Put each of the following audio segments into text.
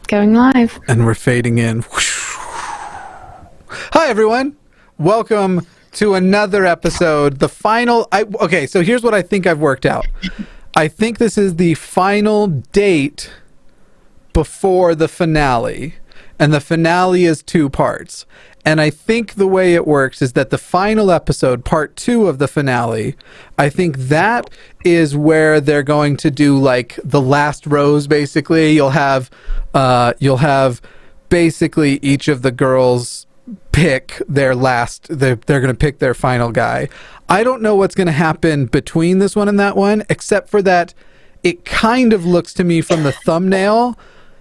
Going live. And we're fading in. Hi, everyone. Welcome to another episode. The final... Okay, so here's what I think I've worked out. I think this is the final date before the finale. And the finale is 2 parts. And I think the way it works is that the final episode, part 2 of the finale, I think that is where they're going to do like the last rose. Basically, you'll have basically each of the girls pick their last. They're going to pick their final guy. I don't know what's going to happen between this one and that one, except for that it kind of looks to me from the thumbnail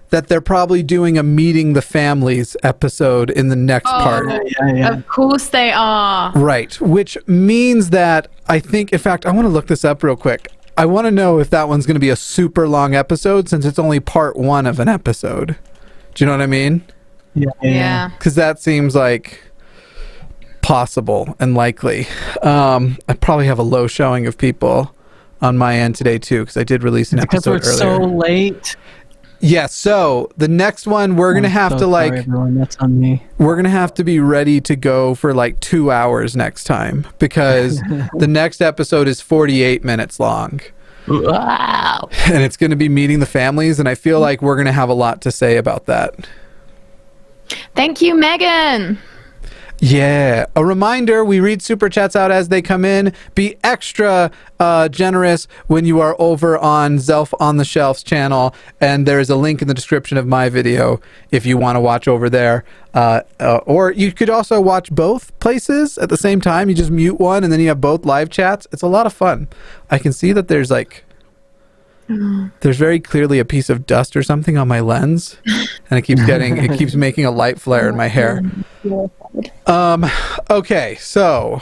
that they're probably doing a Meeting the Families episode in the next part. Yeah. Of course they are. Right, which means that I think, in fact, I want to look this up real quick. I want to know if that one's going to be a super long episode since it's only part 1 of an episode. Do you know what I mean? Yeah. Because that seems like possible and likely. I probably have a low showing of people on my end today, too, because I did release an episode because earlier. we're so late. Yeah, so the next one we're gonna have to sorry, everyone. That's on me. We're gonna have to be ready to go for like 2 hours next time because the next episode is 48 minutes long. Wow. And it's gonna be Meeting the Families, and I feel like we're gonna have a lot to say about that. Thank you, Megan. Yeah. A reminder, we read super chats out as they come in. Be extra generous when you are over on Zelf on the Shelf's channel, and there is a link in the description of my video if you want to watch over there. Or you could also watch both places at the same time. You just mute one and then you have both live chats. It's a lot of fun. I can see that there's very clearly a piece of dust or something on my lens, and it keeps making a light flare in my hair. Okay, so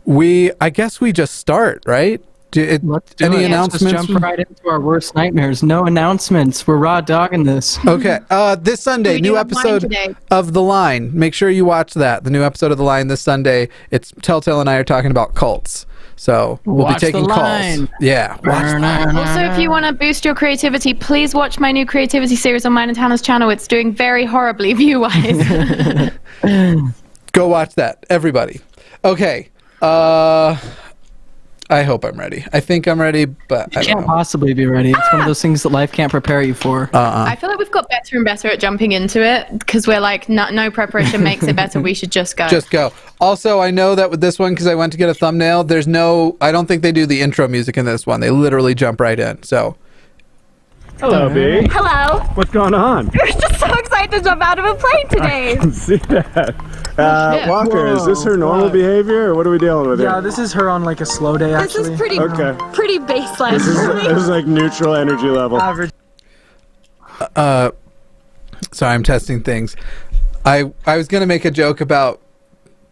I guess we just start, right? Any announcements? Let's jump right into our worst nightmares. No announcements. We're raw dogging this. Okay. This Sunday, new episode of The Line. Make sure you watch that. The new episode of The Line this Sunday. It's Telltale and I are talking about cults. So we'll be taking calls. Yeah. Also, if you want to boost your creativity, please watch my new creativity series on mine and Hannah's channel. It's doing very horribly view-wise. Go watch that, everybody. Okay. I hope I'm ready. I think I'm ready, but you can't possibly be ready. It's one of those things that life can't prepare you for. I feel like we've got better and better at jumping into it because we're like, no preparation makes it better. We should just go. Just go. Also, I know that with this one, because I went to get a thumbnail, I don't think they do the intro music in this one. They literally jump right in. So. Hello, B. Hello. What's going on? We're just so excited to jump out of a plane today. I can see that. Walker, is this her normal behavior, or what are we dealing with here? Yeah, this is her on like a slow day, actually. This is pretty baseline. This is like neutral energy level. Average. Sorry, I'm testing things. I was going to make a joke about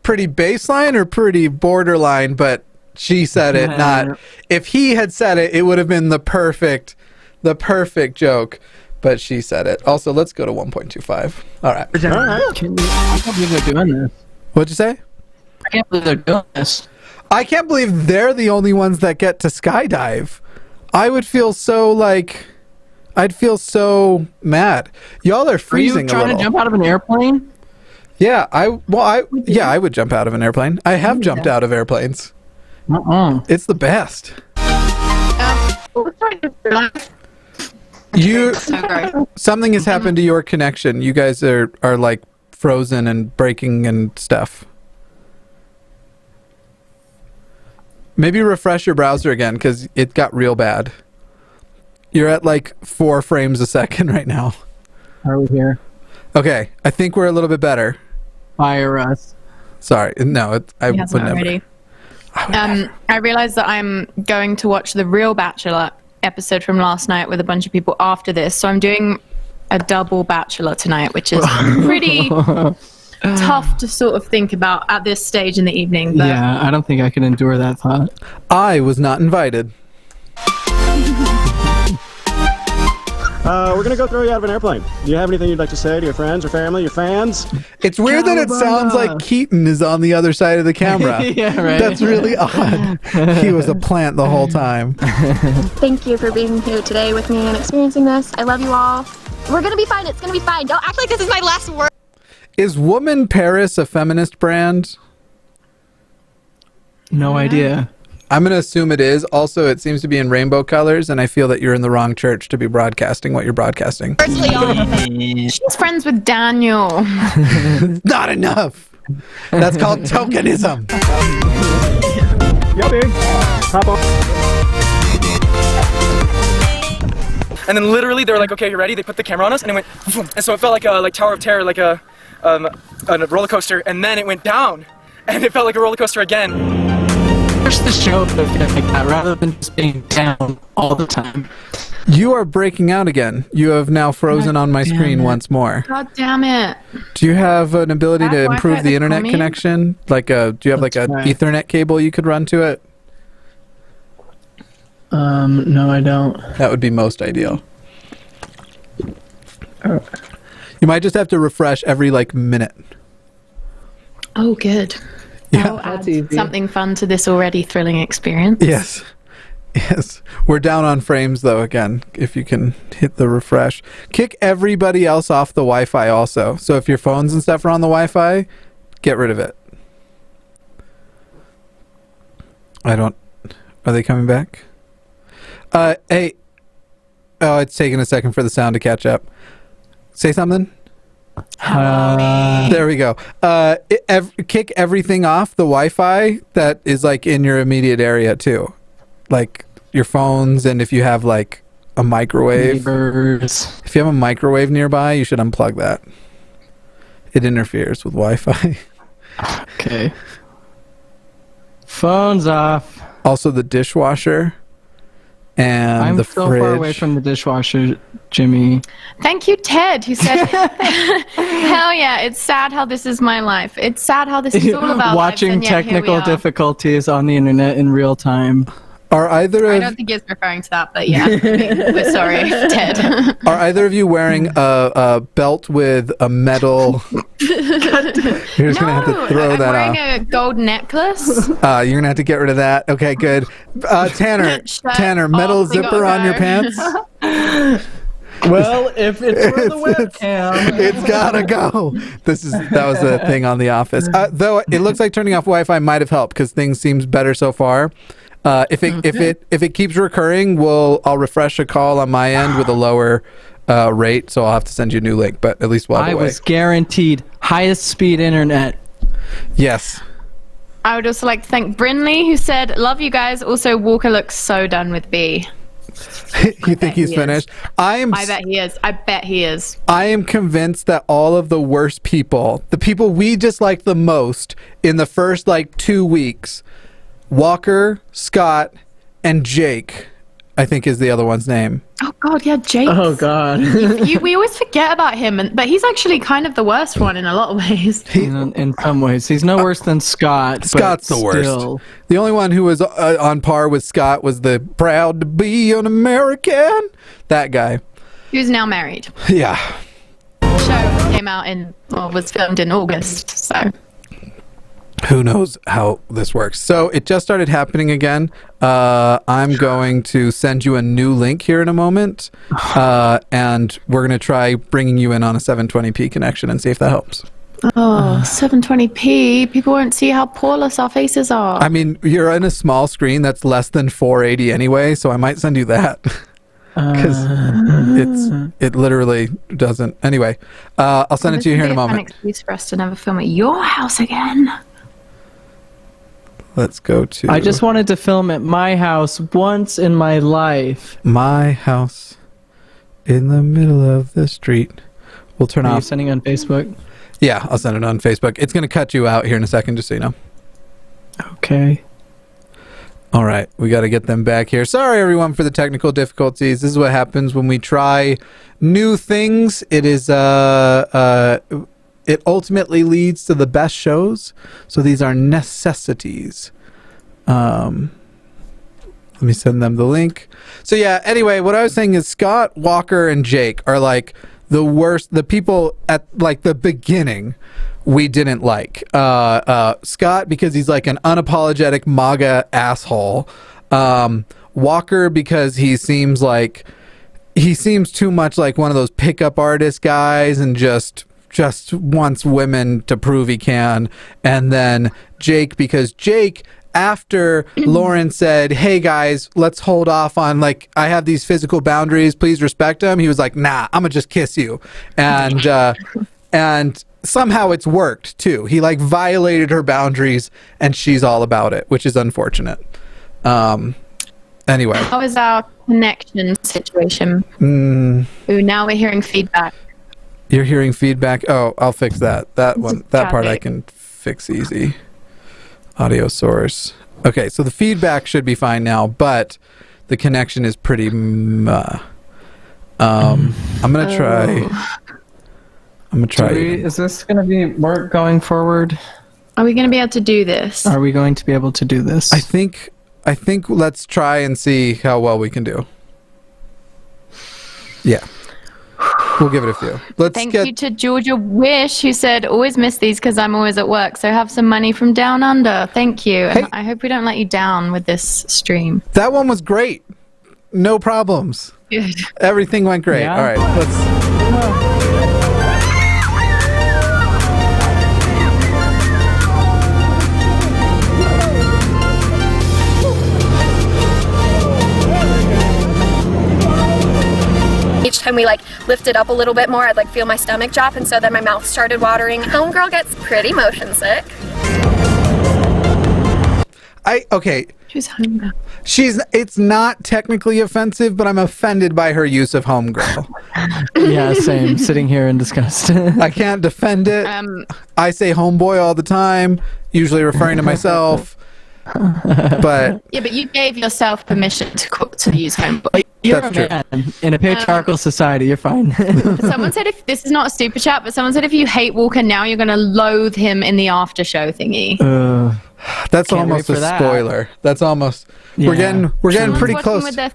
pretty baseline or pretty borderline, but she said it, not... If he had said it, it would have been the perfect joke, but she said it. Also, let's go to 1.25. All right. I can't believe they're doing this. What'd you say? I can't believe they're doing this. I can't believe they're the only ones that get to skydive. I would feel so I'd feel so mad. Y'all are freezing a little. Are you trying to jump out of an airplane? Yeah, I would jump out of an airplane. I have jumped out of airplanes. It's the best. Something has happened to your connection. You guys are like frozen and breaking and stuff. Maybe refresh your browser again because it got real bad. You're at like 4 frames a second right now. Are we here? Okay, I think we're a little bit better. Fire us. Sorry, no, I would never. Ready. I realized that I'm going to watch the Real Bachelor episode from last night with a bunch of people after this, so I'm doing a double Bachelor tonight, which is pretty tough to sort of think about at this stage in the evening. But yeah, I don't think I can endure that thought. I was not invited. We're gonna go throw you out of an airplane. Do you have anything you'd like to say to your friends or family, your fans? It's weird that it sounds like Keaton is on the other side of the camera. Yeah, right. That's really odd. He was a plant the whole time. Thank you for being here today with me and experiencing this. I love you all. We're gonna be fine. It's gonna be fine. Don't act like this is my last word. Is Woman Paris a feminist brand? No idea. I'm going to assume it is. Also, it seems to be in rainbow colors, and I feel that you're in the wrong church to be broadcasting what you're broadcasting. She's friends with Daniel. Not enough. That's called tokenism. Yeah, big. Hop on. And then literally they were like, okay, you ready? They put the camera on us and it went, boom. And so it felt like a Tower of Terror, like a roller coaster. And then it went down and it felt like a roller coaster again. Push the show like that rather than just being down all the time. You are breaking out again. You have now frozen on my screen once more. God damn it. Do you have an ability to improve the internet connection? Like do you have like an Ethernet cable you could run to it? No, I don't. That would be most ideal. You might just have to refresh every like minute. Oh, good. Yeah. I'll add something fun to this already thrilling experience. Yes. Yes. We're down on frames though again, if you can hit the refresh. Kick everybody else off the Wi-Fi also. So if your phones and stuff are on the Wi-Fi, get rid of it. Are they coming back? Hey. Oh, it's taking a second for the sound to catch up. Say something. There we go. Kick everything off the Wi-Fi that is like in your immediate area too, like your phones, and if you have like a microwave. Neighbors. If you have a microwave nearby, you should unplug that. It interferes with Wi-Fi. Okay. Phones off. Also, the dishwasher and the fridge. I'm so far away from the dishwasher, Jimmy. Thank you, Ted, who said, hell yeah, it's sad how this is my life. It's sad how this is all of our Watching lives, and yet technical here we are. difficulties on the internet in real time. Are either I of don't think he's referring to that, but yeah, we're sorry, Ted. Are either of you wearing a belt with a metal? You're just gonna have to throw I'm that wearing off. a gold necklace. You're gonna have to get rid of that. Okay, good. Tanner, metal off, we zipper gotta on your go. pants. Well, if it's for the webcam. It's gotta go. That was a thing on The Office. Though it looks like turning off Wi-Fi might have helped because things seems better so far. If it keeps recurring, I'll refresh a call on my end with a lower rate, so I'll have to send you a new link. But at least we'll have a way. was guaranteed highest speed internet. Yes. I would also like to thank Brinley, who said, love you guys. Also, Walker looks so done with B. You think he's finished? I bet he is. I bet he is. I am convinced that all of the worst people, the people we disliked the most in the first like 2 weeks, Walker, Scott, and Jake, I think is the other one's name. Oh God, yeah, Jake. Oh God. We always forget about him, but he's actually kind of the worst one in a lot of ways. In some ways, he's no worse than Scott. Scott's but the worst. still. The only one who was on par with Scott was the proud to be an American. That guy. Who's now married. Yeah. The show came out was filmed in August, so. Who knows how this works. So it just started happening again. I'm going to send you a new link here in a moment. And we're going to try bringing you in on a 720p connection and see if that helps. Oh, 720p. People won't see how poreless our faces are. I mean, you're in a small screen that's less than 480 anyway, so I might send you that. Because it literally doesn't. Anyway, I'll send it to you here in a moment. An excuse for us to never film at your house again. Let's go to... I just wanted to film at my house once in my life. My house in the middle of the street. We'll turn Are off... you sending on Facebook? Yeah, I'll send it on Facebook. It's going to cut you out here in a second, just so you know. Okay. All right, we got to get them back here. Sorry, everyone, for the technical difficulties. This is what happens when we try new things. It is... It ultimately leads to the best shows. So these are necessities. Let me send them the link. So yeah, anyway, what I was saying is Scott, Walker, and Jake are like the worst, the people at like the beginning we didn't like. Scott, because he's like an unapologetic MAGA asshole. Walker, because he seems like he seems too much like one of those pickup artist guys and just wants women to prove he can. And then Jake, because Jake, after Lauren said, hey guys, let's hold off on, like, I have these physical boundaries, please respect them, he was like, nah, I'm gonna just kiss you. And somehow it's worked too. He like violated her boundaries and she's all about it, which is unfortunate. Anyway. How is our connection situation? Ooh, now we're hearing feedback. You're hearing feedback? Oh, I'll fix that. That part I can fix easy. Audio source. Okay, so the feedback should be fine now, but the connection is pretty I'm gonna try. Is this gonna be work going forward? Are we going to be able to do this? Are we going to be able to do this? I think let's try and see how well we can do. Yeah. We'll give it a few. Thank you to Georgia Wish, who said, always miss these because I'm always at work, so have some money from down under. Thank you. Hey. And I hope we don't let you down with this stream. That one was great. No problems. Good. Everything went great. Yeah. All right, let's... Each time we like lift it up a little bit more, I'd like feel my stomach drop, and so then my mouth started watering. Homegirl gets pretty motion sick. Okay. Who's homegirl? It's not technically offensive, but I'm offended by her use of homegirl. Yeah, same. Sitting here in disgust. I can't defend it. I say homeboy all the time, usually referring to myself. But Yeah, but you gave yourself permission to use homeboy. You're That's a man. In a patriarchal society, you're fine. Someone said, if this is not a super chat, but someone said if you hate Walker now, you're going to loathe him in the after show thingy. that's Can't almost wait a for that. spoiler. That's almost Yeah, we're getting Someone's pretty watching close. with their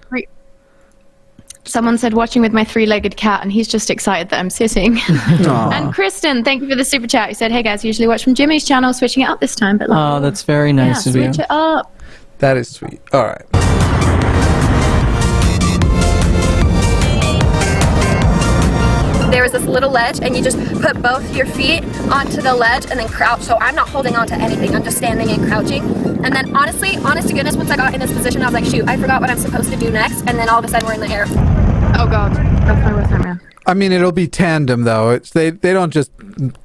Someone said watching with my three-legged cat, and he's just excited that I'm sitting. Aw. And Kristen, thank you for the super chat. He said, hey guys, usually watch from Jimmy's channel, switching it up this time, but Oh, that's very nice of you. switch it up. That is sweet. All right. There was this little ledge, and you just put both your feet onto the ledge and then crouch. So I'm not holding on to anything. I'm just standing and crouching. And then honestly, honest to goodness, once I got in this position, I was like, shoot, I forgot what I'm supposed to do next. And then all of a sudden we're in the air. Oh god, that's my worst nightmare. I mean, it'll be tandem though. They don't just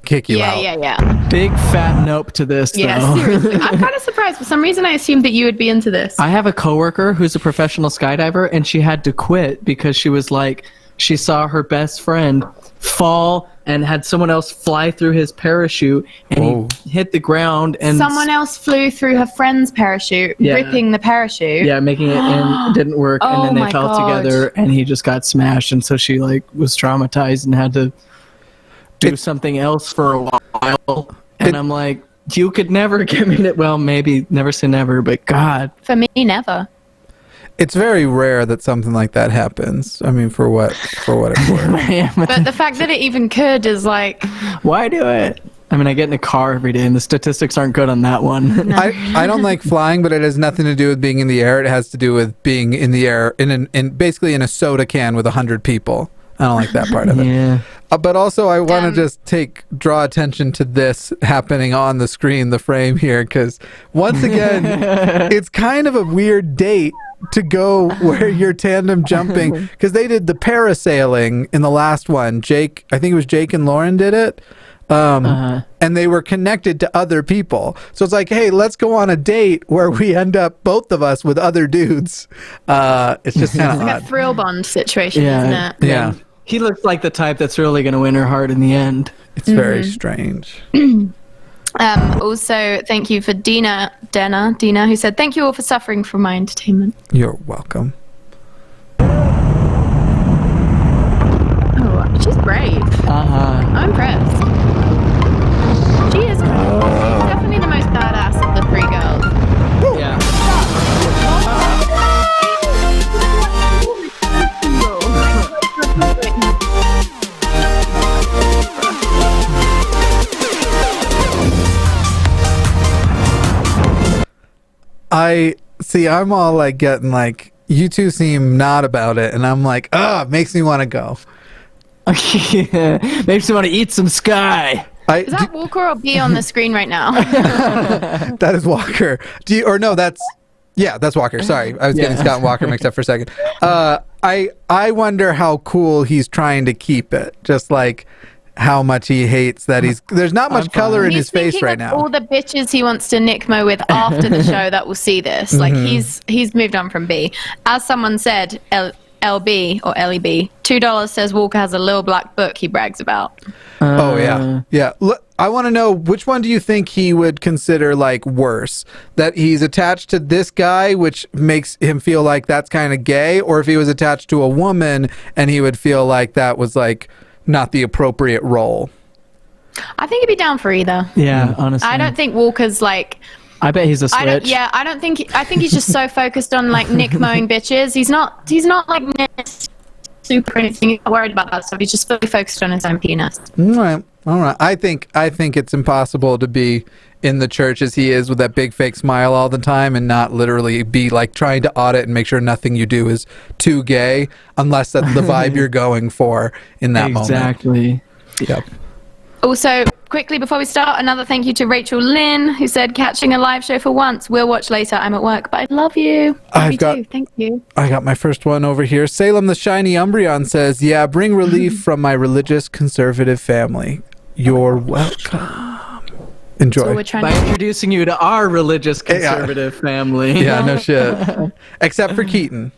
kick you out. Yeah. Big fat nope to this, though. Yeah, seriously. I'm kind of surprised. For some reason, I assumed that you would be into this. I have a coworker who's a professional skydiver, and she had to quit because she was like, she saw her best friend fall and had someone else fly through his parachute, and he hit the ground, and Someone else flew through her friend's parachute, Yeah. ripping the parachute. yeah, making it and it didn't work, and Oh then they my fell God. together, and he just got smashed, and so she like was traumatized and had to do something else for a while. And I'm like, you could never get me to, well, maybe never say never, but God. For me, never. It's very rare that something like that happens. I mean, for what it's worth. But the fact that it even could is like, Why do it? I mean, I get in a car every day, and the statistics aren't good on that one. I don't like flying, but it has nothing to do with being in the air. It has to do with being in the air in basically in a soda can with 100 people. I don't like that part of it. Yeah. But also, I want to just draw attention to this happening on the screen, the frame here, because once again, it's kind of a weird date to go where you're tandem jumping, because they did the parasailing in the last one. I think it was Jake and Lauren did it. And they were connected to other people. So it's like, hey, let's go on a date where we end up, both of us, with other dudes. It's just kind of like a odd. thrill bond situation, Yeah. isn't it? Yeah, He looks like the type that's really going to win her heart in the end. it's very strange. Also, thank you for Dina, who said, thank you all for suffering for my entertainment. You're welcome. Oh, she's brave. I'm impressed. She is definitely the most badass of the three girls. Yeah. I'm all like getting like you two seem not about it, and I'm like, it makes me want to go. Makes me want to eat some sky. Is that Walker or B on the screen right now? That is Walker. That's Walker. Sorry, I was getting Scott and Walker mixed up for a second. I wonder how cool he's trying to keep it. Just like how much he hates that there's not much color in his face right now. All the bitches he wants to Nick Mo with after the show that will see this. Like he's moved on from B. As someone said, LB or LEB, $2 says Walker has a little black book he brags about. Yeah. Look, I want to know, which one do you think he would consider like worse? That he's attached to this guy, which makes him feel like that's kind of gay, or if he was attached to a woman and he would feel like that was like not the appropriate role? I think he'd be down for either. Yeah, honestly. I don't think Walker's like... I bet he's a switch. I think he's just so focused on like Nick mowing bitches. He's not like super anything. He's not worried about that stuff. He's just fully focused on his own penis. All right. I think it's impossible to be in the church as he is with that big fake smile all the time and not literally be like trying to audit and make sure nothing you do is too gay, unless that's the vibe you're going for in that moment. Exactly. Yep. Also, quickly before we start, another thank you to Rachel Lynn, who said, catching a live show for once. We'll watch later. I'm at work, but I love you. Thank you. I got my first one over here. Salem the Shiny Umbreon says, yeah, bring relief from my religious conservative family. You're welcome. Enjoy. So we're trying By introducing you to our religious conservative family. Yeah, no shit. Except for Keaton.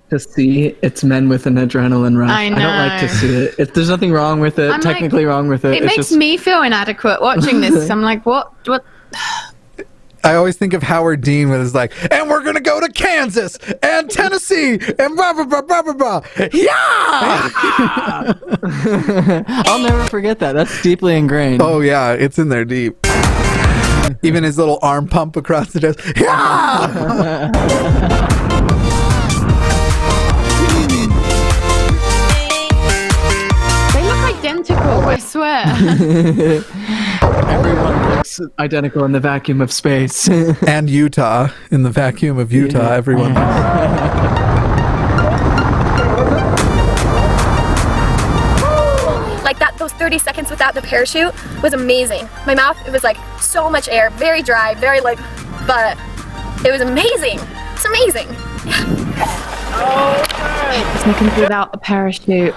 To see, it's men with an adrenaline rush. I know. I don't like to see it. There's nothing wrong with it. Technically wrong with it. It makes me feel inadequate watching this. I'm like, what? I always think of Howard Dean with his like, and we're gonna go to Kansas and Tennessee and blah blah blah blah blah blah. Yeah. I'll never forget that. That's deeply ingrained. Oh yeah, it's in there deep. Even his little arm pump across the desk. Yeah. Identical, I swear. Everyone looks identical in the vacuum of space. And Utah, in the vacuum of Utah, everyone looks. Like those 30 seconds without the parachute was amazing. My mouth, it was like so much air, very dry, but it was amazing. It's amazing. It's making it without the parachute.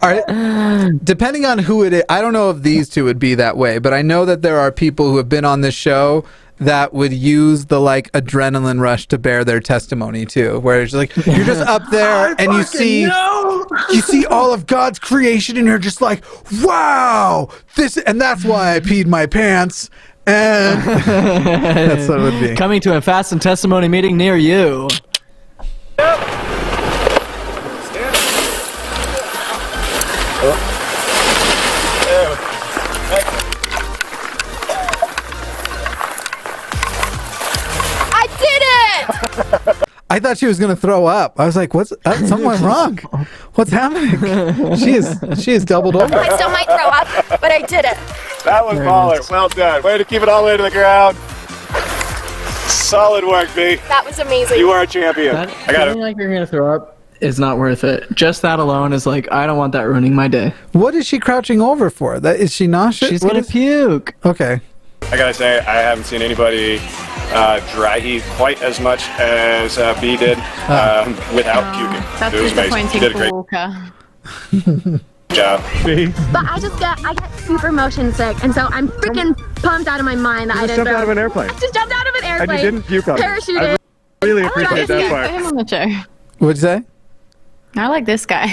All right. Depending on who it is, I don't know if these two would be that way, but I know that there are people who have been on this show that would use the like adrenaline rush to bear their testimony too, where it's like you're just up there and you see all of God's creation and you're just like, wow, and that's why I peed my pants. And that's what it would be. Coming to a fast and testimony meeting near you. I did it! I thought she was gonna throw up. I was like, "What's something went wrong? What's happening?" She is doubled over. I still might throw up, but I did it. That was baller. Well done. Way to keep it all the way to the ground. Solid work, B. That was amazing. You are a champion. I got it. Feeling like you're gonna throw up is not worth it. Just that alone is like, I don't want that ruining my day. What is she crouching over for? Is she nauseous? She's gonna puke. Okay. I gotta say, I haven't seen anybody dry heat quite as much as B did without puking. That's It was amazing. You did a disappointing great for Walker. job. B. But I get super motion sick, and so I'm freaking pumped out of my mind that I didn't jumped out of an airplane. I just jumped out of an airplane. And you didn't puke on it. Parachuted. I really Put appreciate that part. him on the show. What'd you say? I like this guy.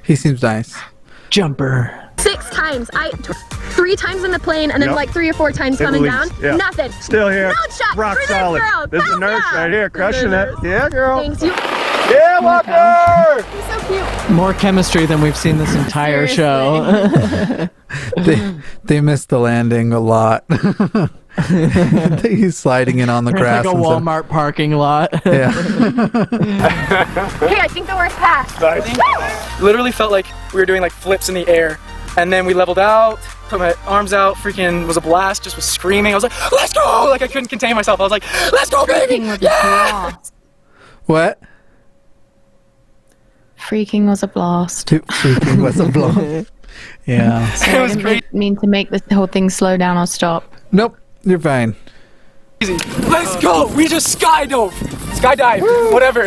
He seems nice. Jumper. 6 times. 3 times in the plane, and then like 3 or 4 times coming down. Yeah. Nothing. Still here. No shot. Rock For this solid. girl. This is a nurse right here, crushing it. Yeah, girl. Thanks. You. Yeah, Walker! He's so cute. More chemistry than we've seen this entire show. They missed the landing a lot. He's sliding in on the grass. It's like a instead. Walmart parking lot. Yeah. Hey, I think the word's passed. Literally felt like we were doing like flips in the air, and then we leveled out, put my arms out, freaking was a blast, just was screaming. I was like, let's go! Like I couldn't contain myself. I was like, let's go, baby! Freaking was a Yeah! blast. What? Freaking was a blast. Freaking was a blow. Yeah. It was I great. didn't mean to make this whole thing slow down or stop. Nope. You're fine. Let's go! We just skydove! Skydive! Whatever.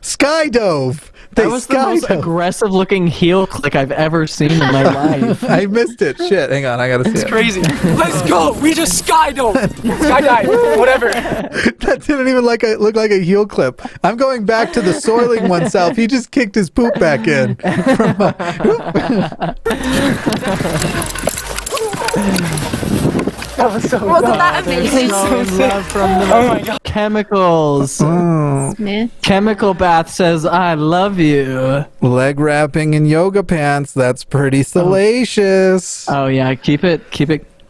Skydove. They That was the most skydove. aggressive looking heel click I've ever seen in my life. I missed it. Shit. Hang on. I gotta see It's it. crazy. Let's go! We just skydove! Skydive! Whatever. That didn't even look like a heel clip. I'm going back to the soiling oneself. He just kicked his poop back in. Wasn't that amazing? Oh my god. Chemicals. Oh. Smith. Chemical Bath says, I love you. Leg wrapping in yoga pants. That's pretty salacious. Oh yeah, keep it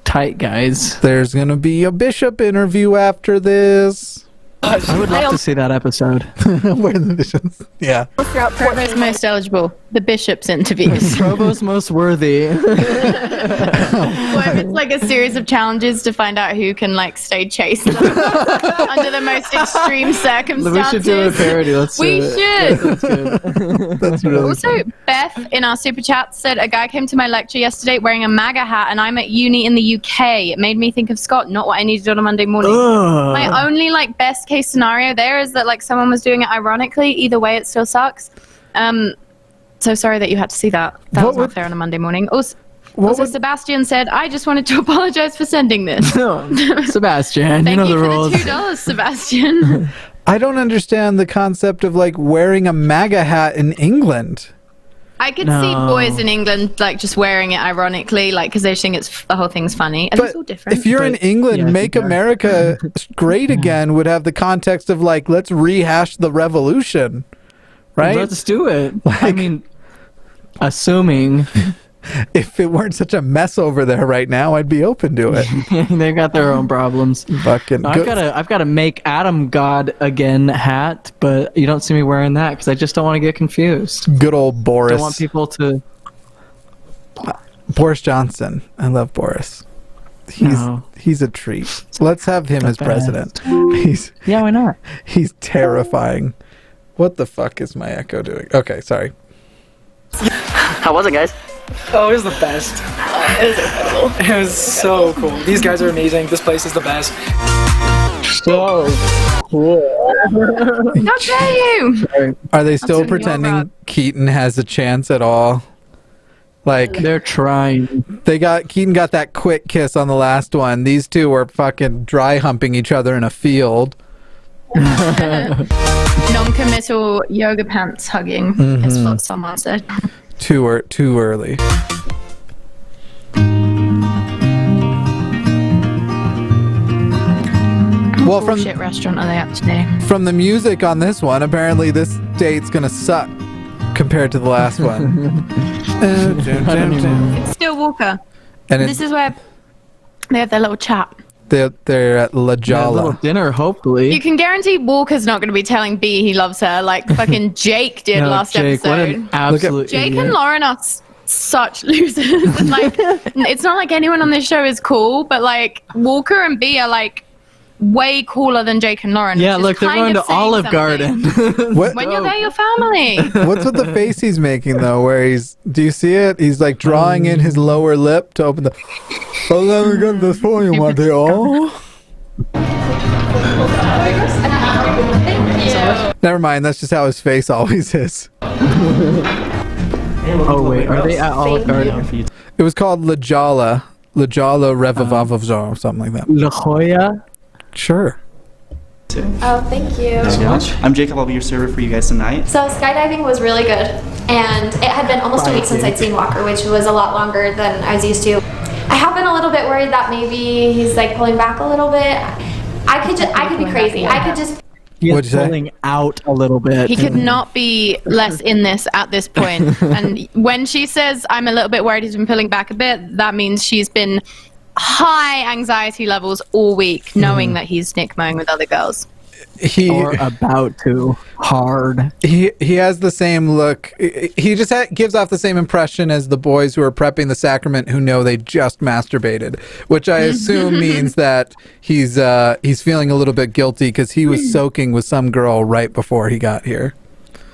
tight, guys. There's gonna be a bishop interview after this. I would love to see that episode. Where are the bishops? Yeah. Provo's most eligible. The bishop's interviews. Provo's most worthy. Or if it's like a series of challenges to find out who can like stay chaste under the most extreme We circumstances. should do a parody. Let's We do it. should. That's good. That's really Also, Beth in our super chat said a guy came to my lecture yesterday wearing a MAGA hat, and I'm at uni in the UK. It made me think of Scott, not what I needed on a Monday morning. My only like best case scenario there is that like someone was doing it ironically. Either way, it still sucks. So sorry that you had to see that. That What was not would- fair on a Monday morning. Also, would- Sebastian said, I just wanted to apologize for sending this. Sebastian, Thank you know you the for rules. the $2, Sebastian. I don't understand the concept of like wearing a MAGA hat in England. I could No. see boys in England like just wearing it ironically, like because they think the whole thing's funny. And it's all different. If you're in But- England, yeah, Make yeah. America Great Again would have the context of like, let's rehash the revolution. Right? Let's do it. I mean, assuming If it weren't such a mess over there right now, I'd be open to it. they got their own problems. Fucking I've got a make Adam God again hat, but you don't see me wearing that because I just don't want to get confused. good old Boris. Don't want people to. Boris Johnson. I love Boris. He's a treat. Let's have him as best. president. Yeah, why not? He's terrifying. What the fuck is my echo doing? Okay, sorry. How was it, guys? Oh, it was the best. It was so cool. These guys are amazing. This place is the best. So cool. How dare you? Are they still turning you pretending around. Keaton has a chance at all? Like They're trying. Keaton got that quick kiss on the last one. These two were fucking dry humping each other in a field. Non-committal yoga pants hugging is what someone said. Too early. Well, from Bullshit restaurant are they at today? from the music on this one, apparently this date's gonna suck compared to the last one. It's still Walker. And This is where they have their little chat. they're at La Yeah, a little Jala. dinner, hopefully. You can guarantee Walker's not going to be telling B he loves her like fucking Jake did No, last Jake, what episode. an absolute Jake idiot. and Lauren are such losers. And, like, it's not like anyone on this show is cool, but like Walker and B are like way cooler than Jake and Lauren. Yeah, which is look, they're kind going of to saying Olive something. Garden. What? When you're there, you're family. What's with the face he's making though? Where do you see it? He's like drawing in his lower lip to open the. Oh, let me get this for you, Mateo. Never mind. That's just how his face always is. Oh wait, are they at Olive Garden? It was called La Jala Revavavavzor or something like that. La Jolla? Sure. Oh, thank you. So much. I'm Jacob. I'll be your server for you guys tonight. So skydiving was really good, and it had been almost a week since I'd seen Walker, which was a lot longer than I was used to. I have been a little bit worried that maybe he's like pulling back a little bit. I could be crazy. I could just. He What'd is you say? pulling out a little bit. He could not be less in this at this point. And when she says, I'm a little bit worried he's been pulling back a bit, that means she's been high anxiety levels all week, knowing that he's nickmowing with other girls. Or about to. Hard. He has the same look. He just gives off the same impression as the boys who are prepping the sacrament who know they just masturbated, which I assume means that he's feeling a little bit guilty because he was soaking with some girl right before he got here.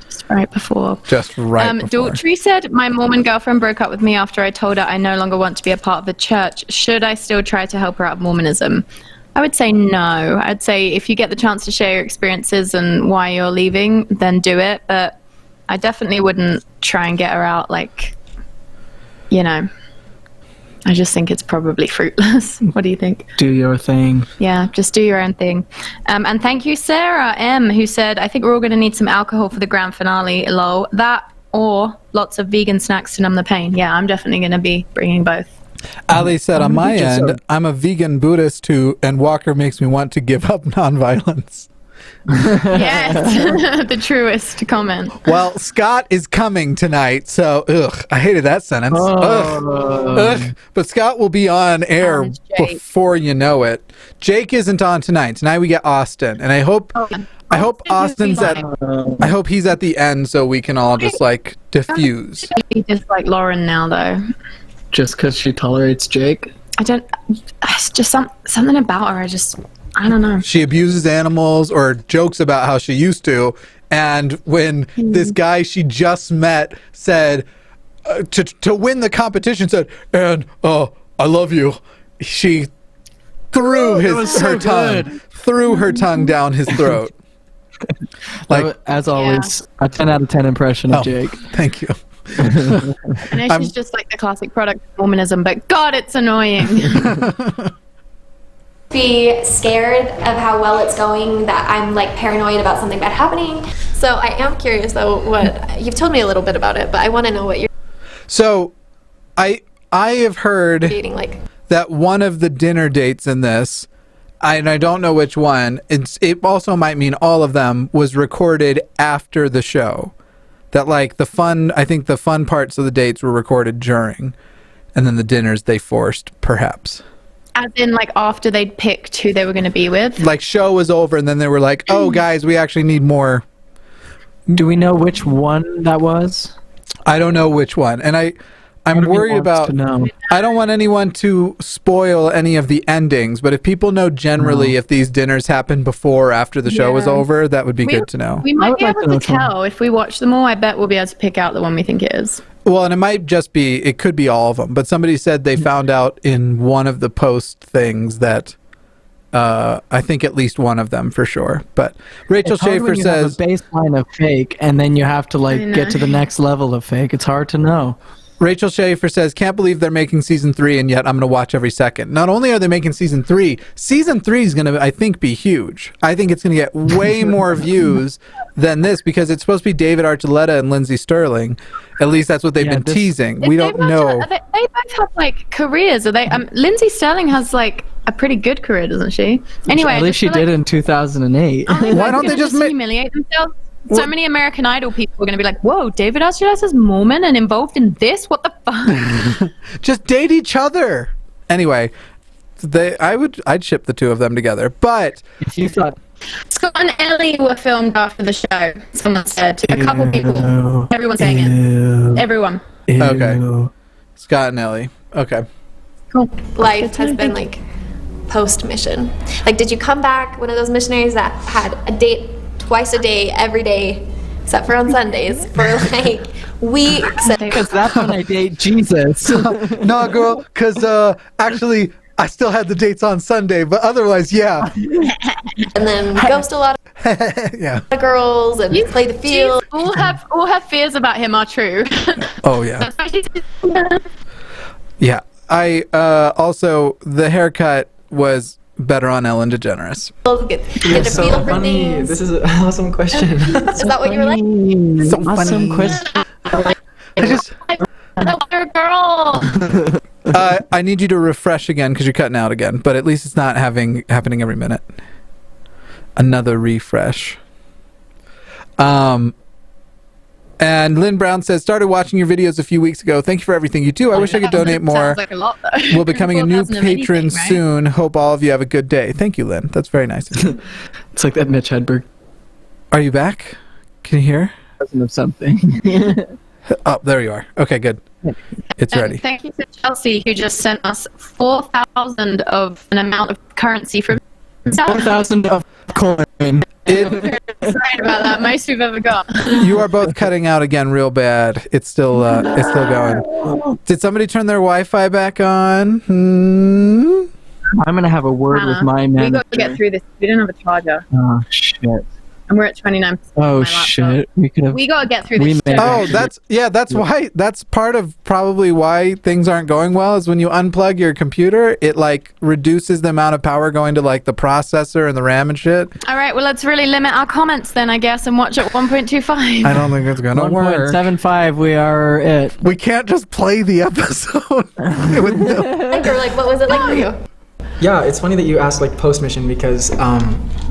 Just right before. Before. Daltrey said, my Mormon girlfriend broke up with me after I told her I no longer want to be a part of the church. Should I still try to help her out of Mormonism? I would say no. I'd say if you get the chance to share your experiences and why you're leaving, then do it. But I definitely wouldn't try and get her out, like, you know. I just think it's probably fruitless. What do you think? Do your thing. Yeah, just do your own thing. And thank you, Sarah M., who said, I think we're all going to need some alcohol for the grand finale, lol. That or lots of vegan snacks to numb the pain. Yeah, I'm definitely going to be bringing both. Ali said, on my end, I'm a vegan Buddhist too, and Walker makes me want to give up nonviolence. Yes, the truest comment. Well, Scott is coming tonight, so I hated that sentence. Ugh. But Scott will be on air before you know it. Jake isn't on tonight. Tonight we get Austin, and I hope Austin's I hope he's at the end so we can all just like diffuse. Be just like Lauren now, though. Just because she tolerates Jake? It's just something about her. I don't know. She abuses animals or jokes about how she used to. And when this guy she just met said, to win the competition, said, and I love you, she threw her tongue down his throat. Like, as always, a 10 out of 10 impression of Jake. Thank you. I know she's just like the classic product of Mormonism, but God, it's annoying. Be scared of how well it's going, that I'm like paranoid about something bad happening. So I am curious though, what you've told me a little bit about it, but I want to know what you're. So I have heard dating like that one of the dinner dates in this, and I don't know which one, it also might mean all of them, was recorded after the show. That like I think the fun parts of the dates were recorded during, and then the dinners they forced, perhaps. As in, like, after they'd picked who they were going to be with? Like, show was over, and then they were like, oh, guys, we actually need more. Do we know which one that was? I don't know which one. And I'm worried about... I don't want anyone to spoil any of the endings, but if people know generally if these dinners happened before or after the show was over, that would be good to know. We might be able to tell. If we watch them all, I bet we'll be able to pick out the one we think it is. Well, and it could be all of them, but somebody said they found out in one of the post things that I think at least one of them for sure. But Rachel Schaefer says... You have a baseline of fake, and then you have to get to the next level of fake. It's hard to know. Rachel Schaefer says, can't believe they're making season 3 and yet I'm going to watch every second. Not only are they making season 3 is going to, I think, be huge. I think it's going to get way more views than this because it's supposed to be David Archuleta and Lindsay Sterling. At least that's what they've been teasing. We don't know. They both have like careers. Are they? Lindsay Sterling has like a pretty good career, doesn't she? Anyway, at least she did in 2008. Why don't they just humiliate themselves? So many American Idol people are going to be like, whoa, David Archuleta's Mormon and involved in this? What the fuck? Just date each other. Anyway, I'd ship the two of them together. But if you thought Scott and Ellie were filmed after the show, someone said. A couple people. Everyone's saying it. Everyone. Okay. Scott and Ellie. Okay. Cool. Life has been like post-mission. Like, did you come back one of those missionaries that had a date twice a day, every day, except for on Sundays, for like weeks? Because that's when I date Jesus. No, girl, because actually, I still had the dates on Sunday, but otherwise, yeah. And then ghost a lot of girls and play the field. All her fears about him are true. Oh, yeah. Yeah. I also, the haircut was better on Ellen DeGeneres. Get a feel for things. This is an awesome question. Is that what you were like? So awesome question. Girl. I need you to refresh again because you're cutting out again, but at least it's not happening every minute. Another refresh. And And Lynn Brown says, started watching your videos a few weeks ago. Thank you for everything you do. I wish I could donate more. Sounds like a lot, though. We'll be becoming a new 4,000 of anything, patron right? soon. Hope all of you have a good day. Thank you, Lynn. That's very nice of you. It's like that Mitch Hedberg Are you back? Can you hear? of something. Oh, there you are. Okay, good. It's And ready. thank you to Chelsea, who just sent us 4,000 of an amount of currency from 4,000 of coin. It, Sorry about that. Most we've ever got. you are both cutting out again real bad. It's still going. Did somebody turn their Wi-Fi back on? I'm gonna have a word with my We manager. got to get through this. We don't have a charger, Oh shit. and we're at 29%. Oh my laptop. shit. We could have. We got to get through We this. may- shit. Oh, that's why. That's part of probably why things aren't going well. Is when you unplug your computer, it like reduces the amount of power going to like the processor and the RAM and shit. All right, well, let's really limit our comments then, I guess, and watch at 1.25. I don't think it's gonna work. 1.75. We are it. We can't just play the episode with no. You're like, what was it like for you? Yeah, it's funny that you asked like post mission because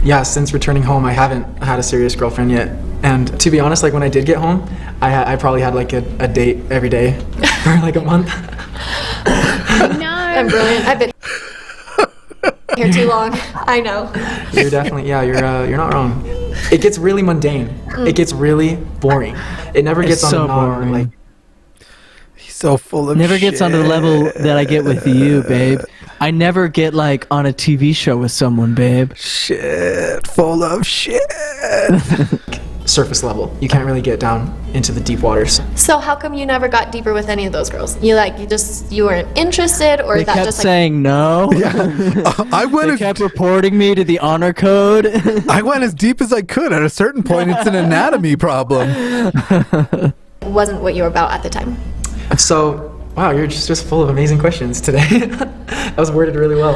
yeah, since returning home, I haven't had a serious girlfriend yet. And to be honest, like when I did get home, I probably had like a date every day for like a month. No. I'm brilliant. I've been here too long. I know. You're definitely you're not wrong. It gets really mundane. It gets really boring. It never gets It's on so a non boring. like. He's so full of. Never gets onto the level that I get with you, babe. I never get like on a TV show with someone, babe. Shit, full of shit. Surface level. You can't really get down into the deep waters. So how come you never got deeper with any of those girls? You weren't interested, or They is that kept just like saying no. I went They as kept reporting me to the honor code. I went as deep as I could. At a certain point, it's an anatomy problem. wasn't what you were about at the time? So wow, you're just full of amazing questions today. That was worded really well.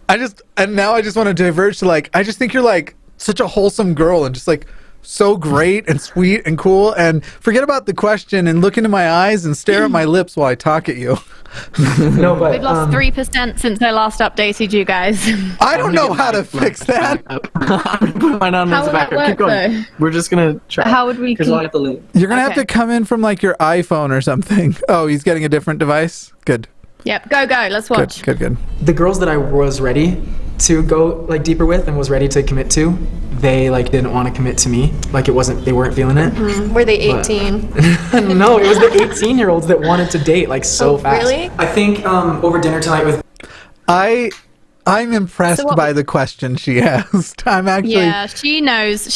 Now I just want to diverge to like, I just think you're like such a wholesome girl and just like so great and sweet and cool, and forget about the question and look into my eyes and stare at my lips while I talk at you. No, but We've lost 3% since I last updated you guys. I don't know how to fix that. I'm gonna put mine on How as a will that backup. Keep work, going. though? We're just gonna try. How would we Because keep- I have to leave. You're gonna have Okay. to come in from like your iPhone or something. Oh, he's getting a different device. Good. Yep, go, let's Good. watch. Good. the girls that I was ready to go like deeper with and was ready to commit to, they like didn't want to commit to me. Like they weren't feeling it. Were they But- 18? No, it was the 18-year-olds that wanted to date like so Oh, fast. really? I think over dinner tonight with I'm impressed So what by we- the question she asked. I'm actually. Yeah, she knows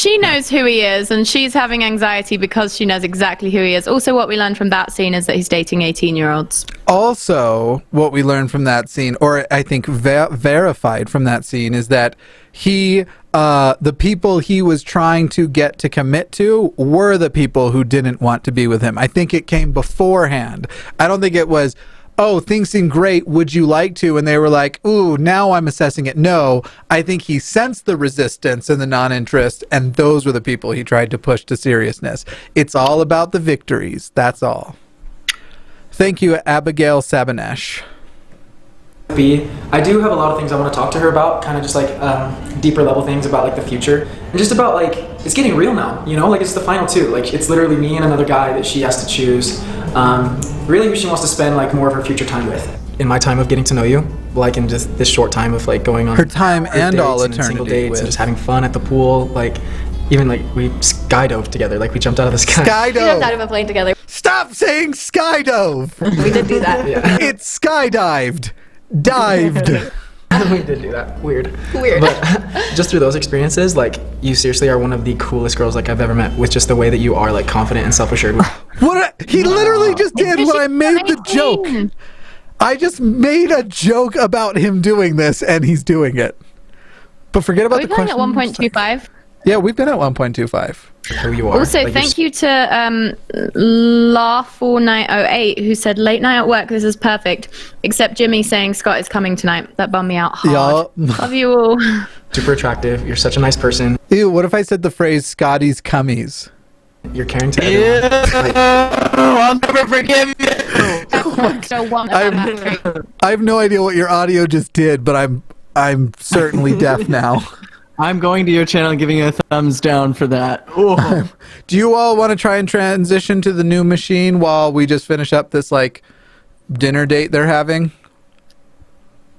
who he is, and she's having anxiety because she knows exactly who he is. Also, what we learned from that scene is that he's dating 18-year-olds. Also, what we learned from that scene, or I think verified from that scene, is that the people he was trying to get to commit to were the people who didn't want to be with him. I think it came beforehand. I don't think it was, oh, things seem great, would you like to? And they were like, ooh, now I'm assessing it. No, I think he sensed the resistance and the non-interest, and those were the people he tried to push to seriousness. It's all about the victories. That's all. Thank you, Abigail Sabanesh. B, I do have a lot of things I want to talk to her about, kind of just like deeper level things about like the future, and just about like it's getting real now, you know, like it's the final two, like it's literally me and another guy that she has to choose, really who she wants to spend like more of her future time with. In my time of getting to know you, like in just this short time of like going on Her time and dates all single eternity dates with. and just having fun at the pool, like even like we skydove together, like we jumped out of the sky. We jumped out Skydove. of a plane together. Stop saying skydove. We did do that. It's skydived. Dived. We did do that. Weird. Weird. But just through those experiences, like you seriously are one of the coolest girls like I've ever met. With just the way that you are, like confident and self-assured. He literally just did Because when I made the 18. joke. I just made a joke about him doing this, and he's doing it. But forget Are about we the playing question. at 1.25? Yeah, we've been at 1.25. Who you are. Also, Like, thank you to Laugh4908 who said, late night at work, this is perfect. Except Jimmy saying Scott is coming tonight. That bummed me out hard. Yeah. Love you all. super attractive. You're such a nice person. Ew, what if I said the phrase Scotty's cummies? You're caring to everyone. Like, I'll never forgive you. Still want that trick. I have no idea what your audio just did, but I'm certainly deaf now. I'm going to your channel and giving you a thumbs down for that. Ooh. Do you all want to try and transition to the new machine while we just finish up this like dinner date they're having?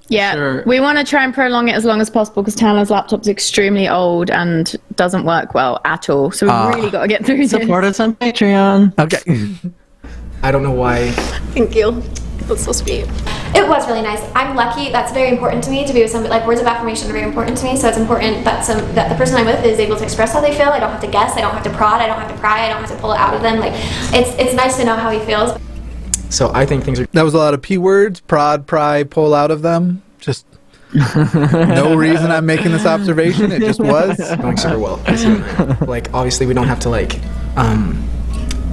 Yeah, Sure. we want to try and prolong it as long as possible because Tanner's laptop's extremely old and doesn't work well at all. So we've really got to get through this. Support us on Patreon. Okay. I don't know why. Thank you. That's so sweet. It was really nice. I'm lucky. That's very important to me to be with somebody. Like words of affirmation are very important to me. So it's important that that the person I'm with is able to express how they feel. I don't have to guess. I don't have to prod. I don't have to pry. I don't have to pull it out of them. Like it's nice to know how he feels. So I think things are That was a lot of P words, prod, pry, pull out of them. Just no reason I'm making this observation. It just was. going super well. Like obviously we don't have to like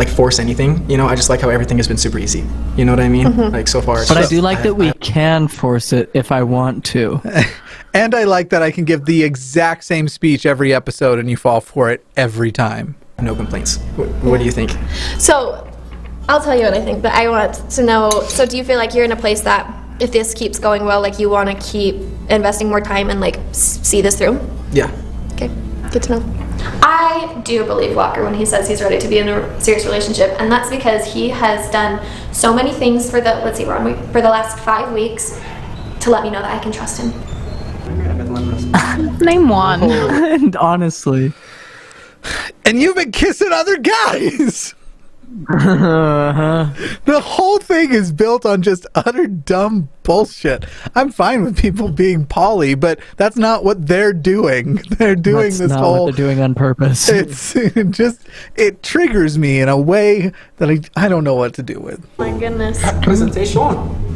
force anything. You know, I just like how everything has been super easy. You know what I mean? Like so far. It's But I just- do like that we can force it if I want to. And I like that I can give the exact same speech every episode and you fall for it every time. no complaints. What do you think? So I'll tell you what I think, but I want to know, so do you feel like you're in a place that if this keeps going well, like you want to keep investing more time and like see this through? Yeah. Okay, good to know. I do believe Walker when he says he's ready to be in a serious relationship, and that's because he has done so many things for the, let's see, we're on for the last 5 weeks to let me know that I can trust him. Name one. And honestly. And you've been kissing other guys. The whole thing is built on just utter dumb bullshit. I'm fine with people being poly, but that's not what they're doing. They're doing That's this not whole. what they're doing on purpose. It triggers me in a way that I don't know what to do with. My goodness. Presentation.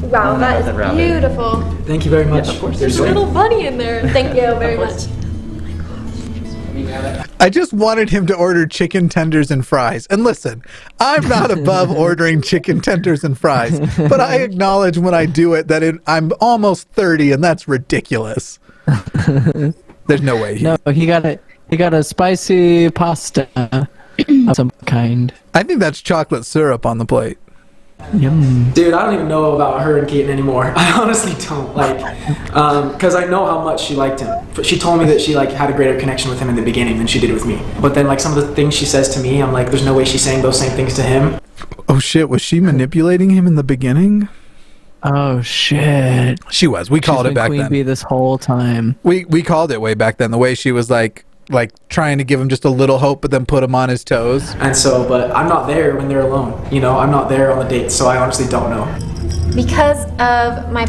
Wow, that is beautiful. Thank you very much. Of course. There's a little bunny in there. Thank you very much. I just wanted him to order chicken tenders and fries. And listen, I'm not above ordering chicken tenders and fries, but I acknowledge when I do it that I'm almost 30 and that's ridiculous. There's no way. No, he got a spicy pasta of some kind. I think that's chocolate syrup on the plate. Yum. Dude, I don't even know about her and Keaton anymore. I honestly don't, like, because I know how much she liked him. She told me that she like had a greater connection with him in the beginning than she did with me. But then like some of the things she says to me, I'm like, there's no way she's saying those same things to him. Oh shit, was she manipulating him in the beginning? Oh shit. She was. We called it back Queen then. Bee this whole time. We called it way back then. The way she was like trying to give him just a little hope, but then put him on his toes. And so, but I'm not there when they're alone. You know, I'm not there on the dates, so I honestly don't know. Because of my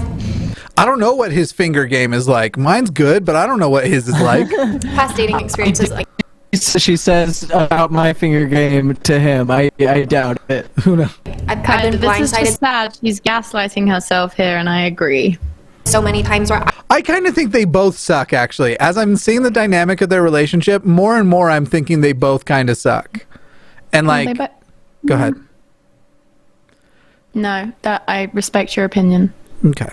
I don't know what his finger game is like. Mine's good, but I don't know what his is like. past dating experiences, like She says about my finger game to him. I doubt it. Who knows? I've been This is just blindsided sad. She's gaslighting herself here, and I agree. so many times where I kind of think they both suck, actually. As I'm seeing the dynamic of their relationship, more and more I'm thinking they both kind of suck. And like, go ahead. No, that I respect your opinion. Okay.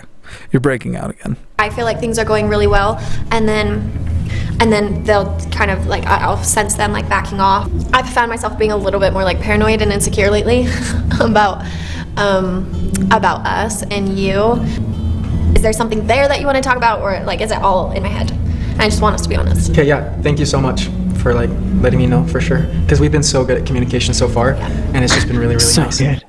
You're breaking out again. I feel like things are going really well, and then they'll kind of like I'll sense them like backing off. I've found myself being a little bit more like paranoid and insecure lately about us and you. Is there something there that you want to talk about, or like is it all in my head? I just want us to be honest. Okay, yeah. Thank you so much for like letting me know for sure, because we've been so good at communication so far, and it's just been really, really So nice. good.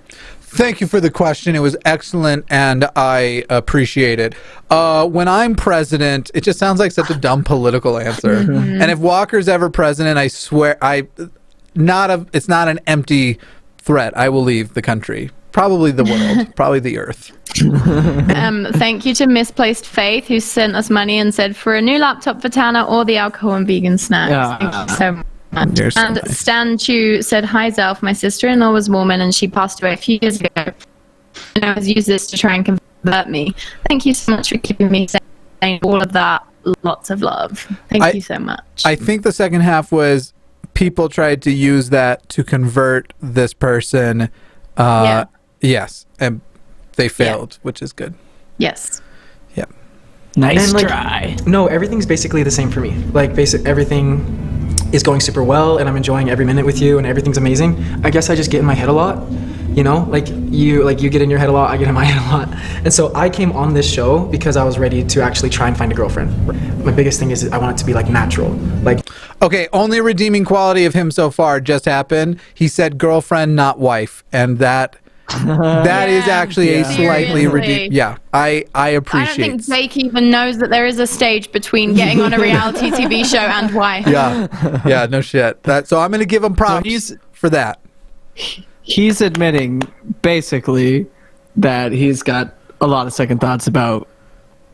Thank you for the question. It was excellent, and I appreciate it. When I'm president, it just sounds like such a dumb political answer. And if Walker's ever president, I swear, it's not an empty threat. I will leave the country. Probably the world. Probably the earth. Thank you to Misplaced Faith, who sent us money and said for a new laptop for Tanner or the alcohol and vegan snacks. Yeah. Thank you so much. You're so And nice. Stan Chu said, "Hi Zelf, my sister-in-law was Mormon and she passed away a few years ago. And I was used this to try and convert me. Thank you so much for keeping me saying all of that. Lots of love. Thank you so much." I think the second half was people tried to use that to convert this person. Yeah. Yes, and they failed, which is good. Yes. Yeah. Nice And, like, try. No, everything's basically the same for me. Like, everything is going super well, and I'm enjoying every minute with you, and everything's amazing. I guess I just get in my head a lot, You know, like you get in your head a lot, I get in my head a lot. And so I came on this show because I was ready to actually try and find a girlfriend. My biggest thing is I want it to be like natural. Like, Okay, only redeeming quality of him so far just happened. He said girlfriend, not wife, and that is actually a slightly redeeming. Yeah, I appreciate. I don't think Jake even knows that there is a stage between getting on a reality TV show and wife. Yeah, no shit. So I'm gonna give him props for that. He's admitting basically that he's got a lot of second thoughts about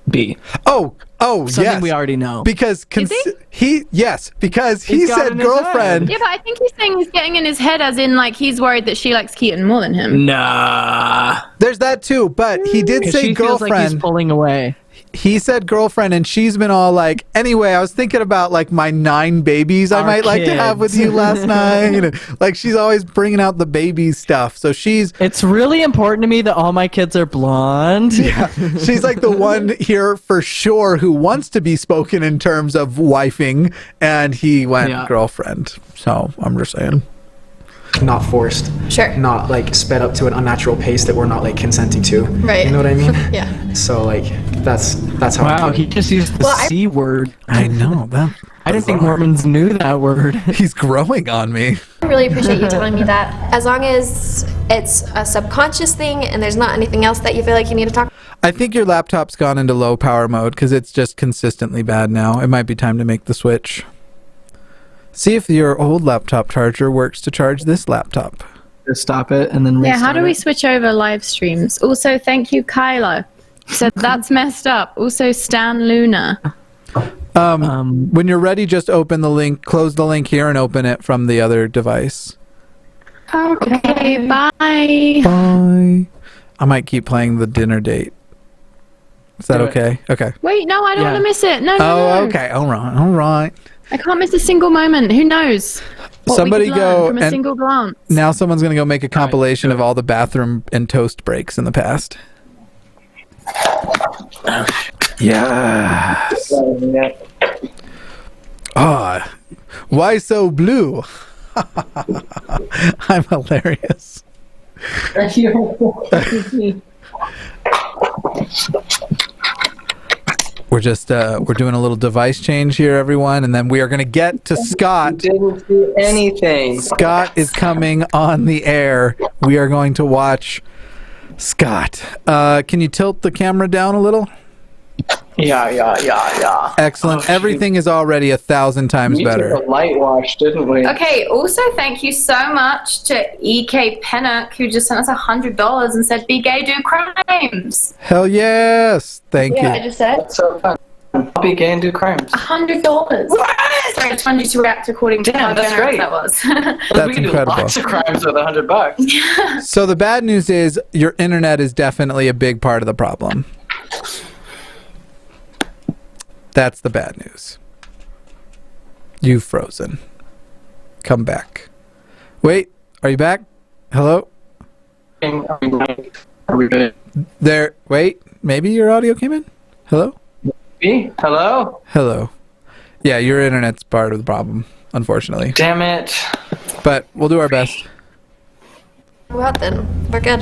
B. Oh, Something yes. we already know. Because because he He's got it said in his girlfriend. Yeah, but I think he's saying he's getting in his head as in like he's worried that she likes Keaton more than him. Nah. There's that too, but he did say She feels like girlfriend. he's pulling away. He said girlfriend, and she's been all like, anyway, I was thinking about like my 9 babies I Our might like to have with kids. you last night. Like she's always bringing out the baby stuff. So It's really important to me that all my kids are blonde. she's like the one here for sure who wants to be spoken in terms of wifing, and he went girlfriend. So I'm just saying. not forced. Sure. Not like sped up to an unnatural pace that we're not like consenting to. Right. You know what I mean? Yeah. So like that's how I Wow, feel. he just used the C word. I know that. I didn't think Mormons knew that word. He's growing on me. I really appreciate you telling me that. As long as it's a subconscious thing and there's not anything else that you feel like you need to talk. I think your laptop's gone into low power mode because it's just consistently bad now. It might be time to make the switch. See if your old laptop charger works to charge this laptop. Just stop it and then Yeah, how do we restart switch over live streams? Also, thank you, Kylo. Said that's messed up. Also, Stan Luna. When you're ready, just open the link, close the link here, and open it from the other device. Okay, bye. Bye. I might keep playing the dinner date. Is that Do it. okay? Okay. Wait, no, I don't Yeah. want to miss it. No, Oh, no. okay. All right. I can't miss a single moment. Who knows? What Somebody we could go learn from a and- single glance. Now someone's going to go make a compilation of all the bathroom and toast breaks in the past. Yes. Ah, why so blue? I'm hilarious. We're just we're doing a little device change here, everyone, and then we are going to get to Scott. Didn't do anything. Scott is coming on the air. We are going to watch Scott. Can you tilt the camera down a little? Yeah. Excellent. Oh, shoot. Everything is already 1,000 times We better. took a light wash, didn't we? Okay, also thank you so much to EK Pennock, who just sent us $100 and said, be gay, do crimes. Hell yes. Thank Yeah, I you. just said. That's so fun. I'll be gay and do crimes. $100. Sorry, I just wanted you to react according to how that's generous great. that was. That's we can incredible. do lots of crimes with $100. So the bad news is your internet is definitely a big part of the problem. That's the bad news. You've frozen. Come back. Wait, are you back? Hello? Are we good? There. Wait, maybe your audio came in? Hello? Me? Hello? Hello. Yeah, your internet's part of the problem, unfortunately. Damn it. But we'll do our best. Well then, we're good.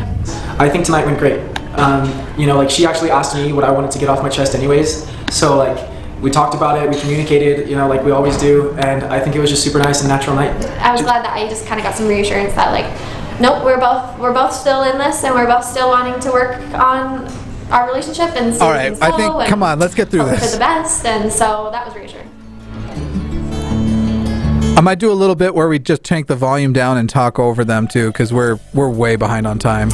I think tonight went great. You know, like she actually asked me what I wanted to get off my chest anyways. So like we talked about it, we communicated, you know, like we always do, and I think it was just super nice and natural night. I was glad that I just kind of got some reassurance that like, nope, we're both still in this, and we're both still wanting to work on our relationship and see All where right, things I go think, and come on, let's get through hope for this. the best, and so that was reassuring. I might do a little bit where we just tank the volume down and talk over them too, because we're way behind on time.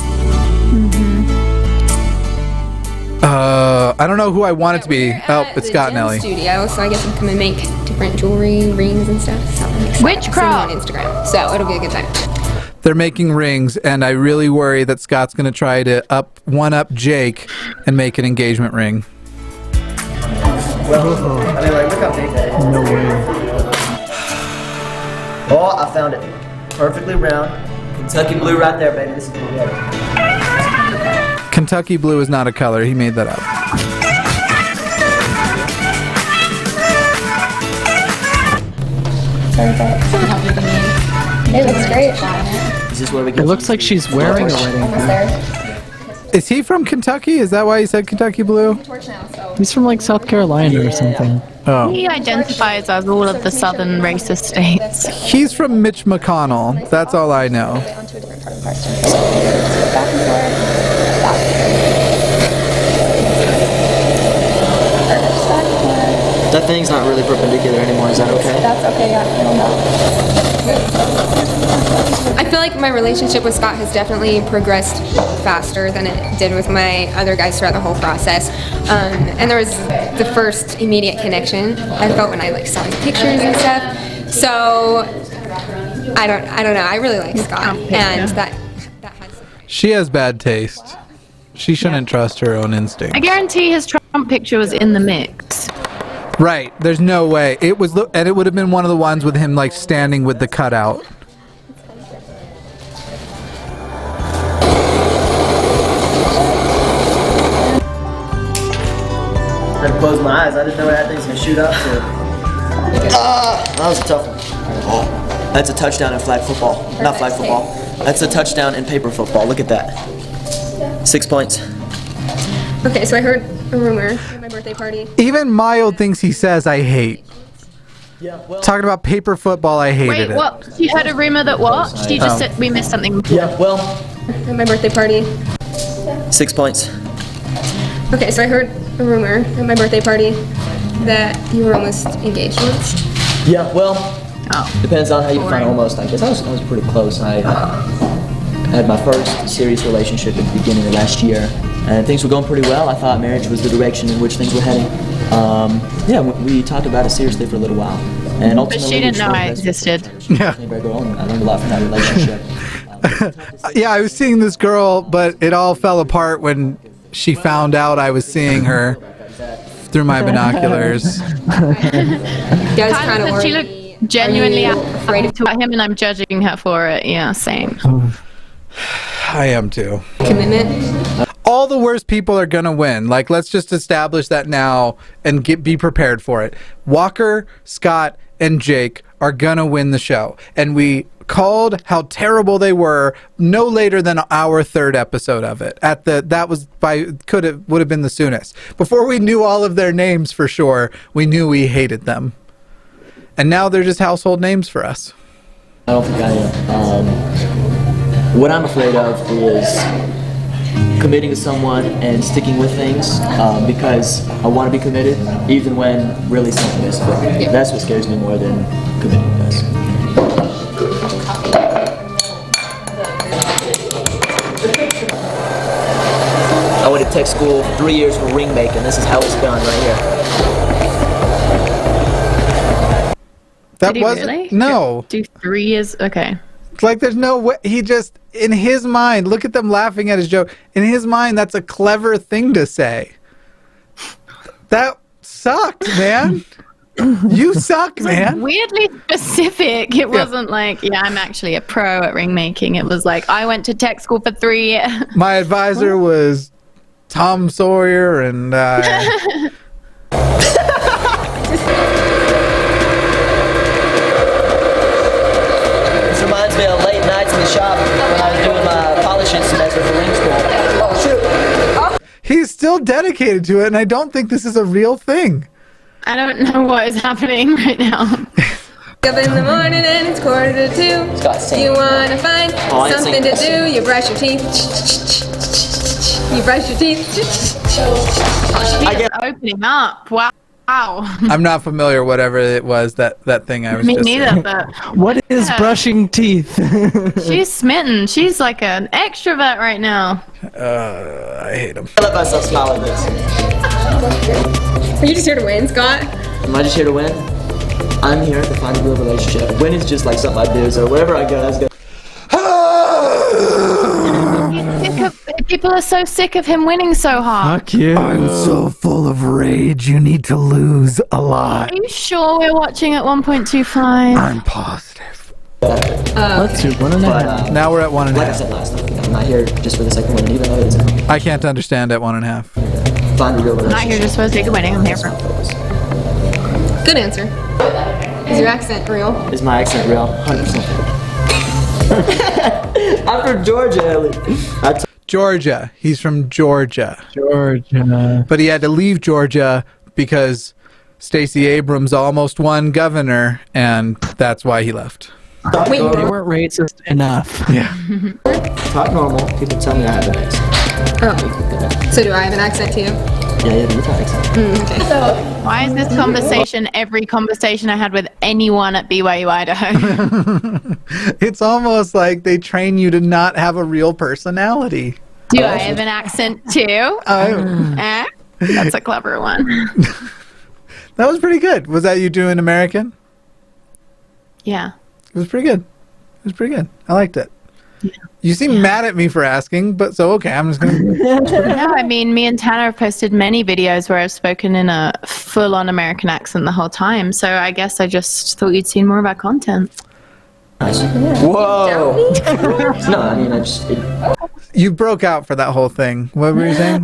I don't know who I want it to be. Oh, it's Scott and Ellie. Studio, so I guess I'm gonna make different jewelry, rings, and stuff. So I'm excited. Witchcraft. On Instagram, so it'll be a good time. They're making rings, and I really worry that Scott's going to try to one-up Jake and make an engagement ring. Well, I mean, like, look how big that is. No way. Oh, I found it. Perfectly round. Kentucky blue right there, baby. This is gonna be it. Kentucky blue is not a color. He made that up. It looks great. this where we It can? looks like she's wearing a wedding Almost gown. there. Is he from Kentucky? Is that why he said Kentucky Blue? Torch now, so. He's from like South Carolina or something. Oh. He identifies as all of the southern racist states. He's from Mitch McConnell. That's all I know. Onto a different part of the park. So back and forth. Back. That thing's not really perpendicular anymore. Is that okay? That's okay, yeah. It'll melt. I feel like my relationship with Scott has definitely progressed faster than it did with my other guys throughout the whole process. And there was the first immediate connection I felt when I like saw his pictures and stuff. So I don't know. I really like Scott, and that has. She has bad taste. She shouldn't trust her own instincts. I guarantee his Trump picture was in the mix. Right. There's no way. It was, and it would have been one of the ones with him like standing with the cutout. I had to close my eyes. I didn't know where that thing's gonna shoot up to. That was a tough one. That's a touchdown in flag football. Not flag football. That's a touchdown in paper football. Look at that. 6 points. Okay, so I heard a rumor at my birthday party. Even Mild thinks he says I hate. Yeah, well. Talking about paper football, I hated Wait, it. what? You heard a rumor that what? She just said we missed something before. Yeah, well. At my birthday party. 6 points. Okay, so I heard a rumor at my birthday party that you were almost engaged once. Yeah, well. Oh. Depends on how you define almost. I guess I was pretty close. I had my first serious relationship at the beginning of last year, and things were going pretty well. I thought marriage was the direction in which things were heading. Yeah, we talked about it seriously for a little while, and ultimately. But she didn't know I existed. Yeah. I learned a lot from that relationship. Yeah, I was seeing this girl, but it all fell apart when she found out I was seeing her through my binoculars. You guys kind of Tyler said she looked genuinely afraid of him, and I'm judging her for it. Yeah, same. I am too. commitment. All the worst people are gonna win. Like, let's just establish that now and be prepared for it. Walker, Scott, and Jake are gonna win the show, and we called how terrible they were no later than our third episode of it. Would have been the soonest. Before we knew all of their names for sure, we knew we hated them, and now they're just household names for us. I don't think I am. What I'm afraid of is committing to someone and sticking with things because I want to be committed, even when really something is good. That's what scares me more than committing does. I went to tech school for 3 years for ring making. This is how it's done right here. That Did he wasn't really? no. Do 3 years? Okay. Like, there's no way. He just, in his mind, look at them laughing at his joke. In his mind, that's a clever thing to say. That sucked, man. You suck, man. Weirdly specific. It wasn't like, yeah, I'm actually a pro at ring making. It was like, I went to tech school for 3 years. My advisor was Tom Sawyer, and This reminds me of late nights in the shop when I was doing my polishing semester for ring school. Oh, shoot. he's still dedicated to it, and I don't think this is a real thing. I don't know what is happening right now. Up in the morning and it's 1:45. You wanna find something to do? You brush your teeth. You brush your teeth. Opening up. Wow. I'm not familiar, whatever it was, that thing I was Me just neither, saying. but What is brushing teeth? she's smitten. She's like an extrovert right now. I hate him. I let myself smile like this. Are you just here to win, Scott? Am I just here to win? I'm here to find a real relationship. Win is just like something I do, so wherever I go, that's good. People are so sick of him winning so hard. Fuck you. I'm so full of rage, you need to lose a lot. Are you sure we're watching at 1.25? I'm positive. Let's do 1.5. Now we're at 1.5. Like I said last time, I'm not here just for the second win, even though it isn't. I can't understand at 1.5. Find a real relationship. I'm not here just for the sake of winning. I'm here for. Good answer. Is your accent real? Is my accent real? 100%. I'm from Georgia, Ellie. Georgia. He's from Georgia. Georgia. But he had to leave Georgia because Stacey Abrams almost won governor, and that's why he left. Wait, They weren't racist enough. Yeah. Talk normal. People tell me I have an accent. Oh. So do I have an accent too? Yeah, you have an accent. Okay. Why is this conversation every conversation I had with anyone at BYU Idaho? It's almost like they train you to not have a real personality. Do I have an accent too? Oh. That's a clever one. That was pretty good. Was that you doing American? Yeah. It was pretty good. It was pretty good. I liked it. Yeah. You seem mad at me for asking, but so okay, I'm just gonna. No, I mean, me and Tanner have posted many videos where I've spoken in a full-on American accent the whole time. So I guess I just thought you'd seen more of our content. Nice. Whoa. No, I mean, You broke out for that whole thing. What were you saying?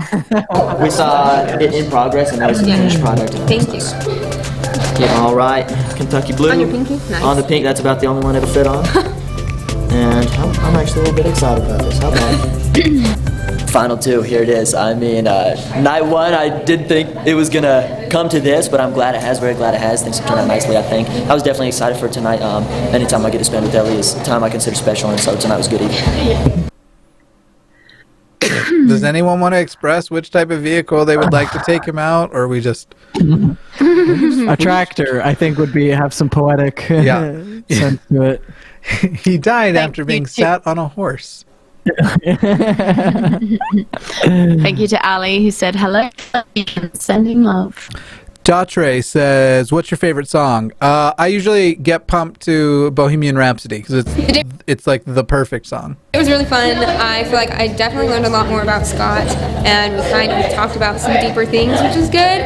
we saw it in progress, and that was the finished product. Thank you. Yeah, all right. Kentucky Blue. On your pinky? Nice. On the pink, that's about the only one it'll fit on. And I'm actually a little bit excited about this. How about Final two, here it is. I mean, night one, I did think it was gonna come to this, but I'm glad it has, very glad it has. Things have turned out nicely, I think. I was definitely excited for tonight. Anytime I get to spend with Ellie is time I consider special, and so tonight was good evening. Does anyone want to express which type of vehicle they would like to take him out, or we just A tractor, I think, would have some poetic sense to it. He died after being sat on a horse. Thank you to Ali, who said hello and sending love. Datre says, "What's your favorite song?" I usually get pumped to Bohemian Rhapsody because it's like the perfect song. It was really fun. I feel like I definitely learned a lot more about Scott, and we kind of talked about some deeper things, which is good.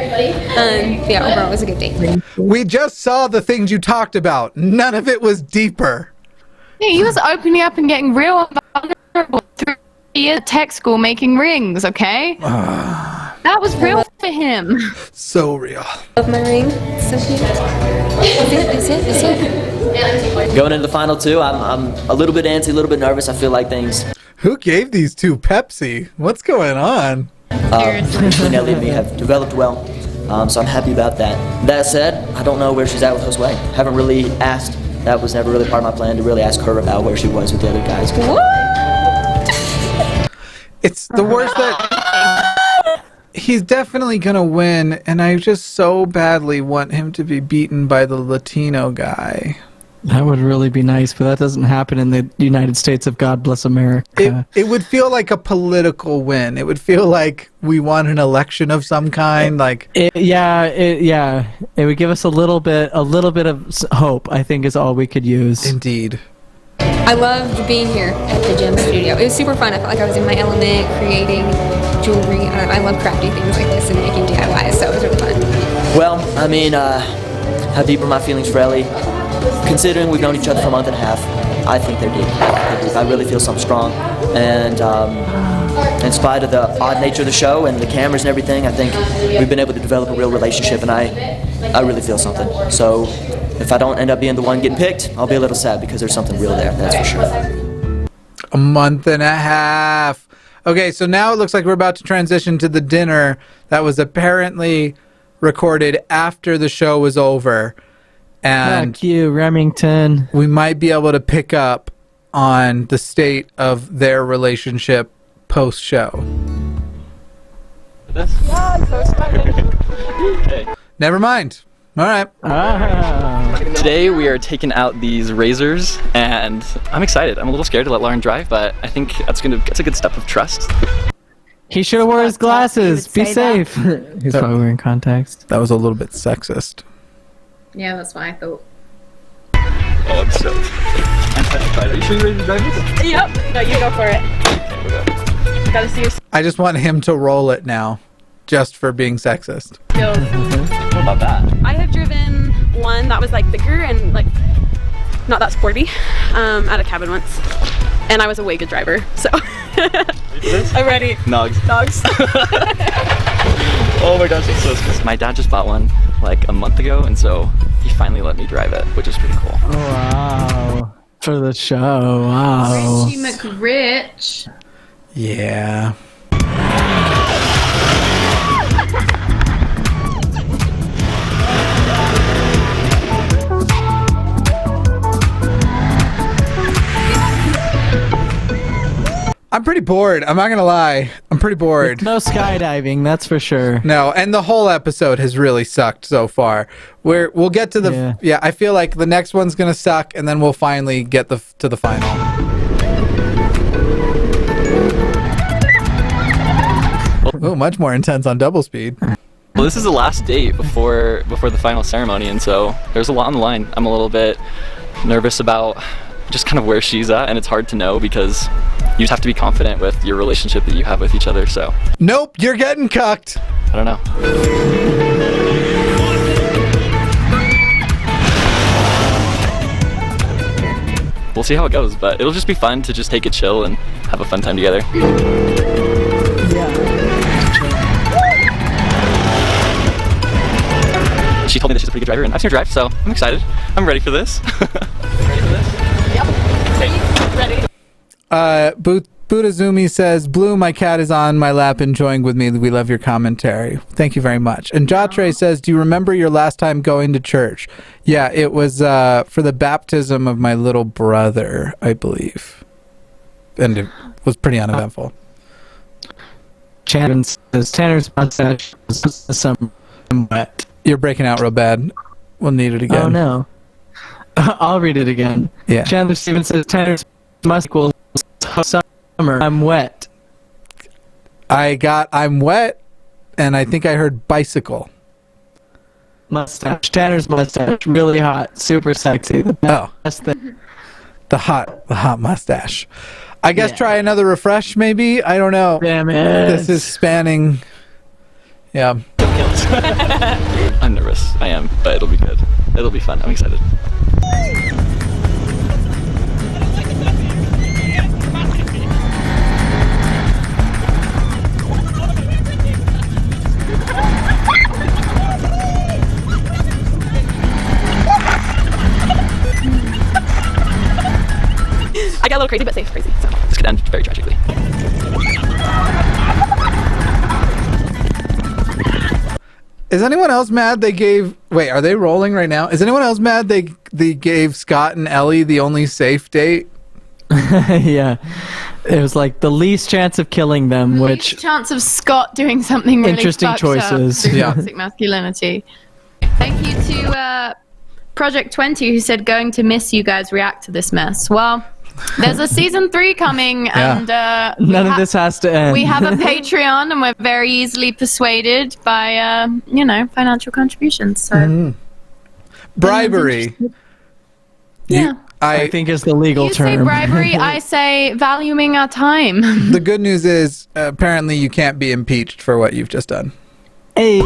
Yeah, overall, it was a good date. We just saw the things you talked about. None of it was deeper. Yeah, he was opening up and getting real vulnerable through tech school making rings, okay? That was real for him. So real. Love my ring. It's so cute. Is it? Going into the final two, I'm a little bit antsy, a little bit nervous. I feel like things. Who gave these two Pepsi? What's going on? Between Ellie and me have developed well, so I'm happy about that. That said, I don't know where she's at with Josue. Haven't really asked. That was never really part of my plan to really ask her about where she was with the other guys. It's the worst that he's definitely gonna win, and I just so badly want him to be beaten by the Latino guy. That would really be nice, but that doesn't happen in the United States of God bless America. It would feel like a political win. It would feel like we won an election of some kind. It would give us a little bit of hope, I think, is all we could use. Indeed. I loved being here at the gem studio. It was super fun. I felt like I was in my element, creating jewelry. I love crafting things like this and making DIYs, so it was really fun. Well, I mean, how deep are my feelings for Ellie? Considering we've known each other for a month and a half, I think they're deep. I really feel something strong. And in spite of the odd nature of the show and the cameras and everything, I think we've been able to develop a real relationship, and I really feel something. So if I don't end up being the one getting picked, I'll be a little sad because there's something real there, that's for sure. A month and a half. Okay, so now it looks like we're about to transition to the dinner that was apparently recorded after the show was over. And Fuck you, Remington. We might be able to pick up on the state of their relationship post-show. Never mind. All right. Today we are taking out these razors, and I'm excited. I'm a little scared to let Lauren drive, but I think that's a good step of trust. He should have worn his glasses. Be safe. He's probably wearing contacts. That was a little bit sexist. Yeah, that's what I thought. Oh, I'm so petrified. Are you sure you're ready to drive this? Yep. No, you go for it. Gotta see your I just want him to roll it now, just for being sexist. skills. What about that? I have driven one that was like bigger and like not that sporty at a cabin once, and I was a way good driver, so I'm ready. Nogs. Dogs. Oh my gosh, it's so cool. My dad just bought one like a month ago, and so he finally let me drive it, which is pretty cool. Wow. For the show. Wow. Richie McRich. Yeah. I'm pretty bored. I'm not gonna lie. I'm pretty bored. No skydiving, that's for sure. No, and the whole episode has really sucked so far. We'll get to the yeah. I feel like the next one's gonna suck, and then we'll finally get to the final. Oh, much more intense on double speed. Well, this is the last date before the final ceremony, and so there's a lot on the line. I'm a little bit nervous about just kind of where she's at, and it's hard to know because you just have to be confident with your relationship that you have with each other. So nope, you're getting cucked. I don't know. We'll see how it goes, but it'll just be fun to just take it chill and have a fun time together. She told me that she's a pretty good driver, and I've seen her drive, so I'm excited. I'm ready for this. Budazumi says, Blue, my cat is on my lap enjoying with me. We love your commentary. Thank you very much. And Jatre says, do you remember your last time going to church? Yeah, it was for the baptism of my little brother, I believe. And it was pretty uneventful. Shannon says, Tanner's mustache is somewhat. You're breaking out real bad. We'll need it again. Oh, no. I'll read it again. Yeah. Chandler Stevens says, Tanner's mustache equals summer. I'm wet. I'm wet, and I think I heard bicycle. Mustache. Tanner's mustache. Really hot. Super sexy. The best thing. The hot mustache. I guess try another refresh, maybe? I don't know. Damn it. This is spanning. Yeah. I'm nervous. I am, but it'll be good. It'll be fun. I'm excited. I got a little crazy, but safe crazy. So. This could end very tragically. Is anyone else mad they gave... Wait, are they rolling right now? Is anyone else mad they gave Scott and Ellie the only safe date? Yeah. It was like the least chance of killing them, which... Least chance of Scott doing something really interesting choices. Yeah. Toxic masculinity. Thank you to Project 20 who said, going to miss you guys react to this mess. Well... There's a season 3 coming, and none of this has to end. We have a Patreon, and we're very easily persuaded by, financial contributions. So bribery. Yeah, I think is the legal term. You say bribery, I say valuing our time. The good news is, apparently, you can't be impeached for what you've just done. Hey.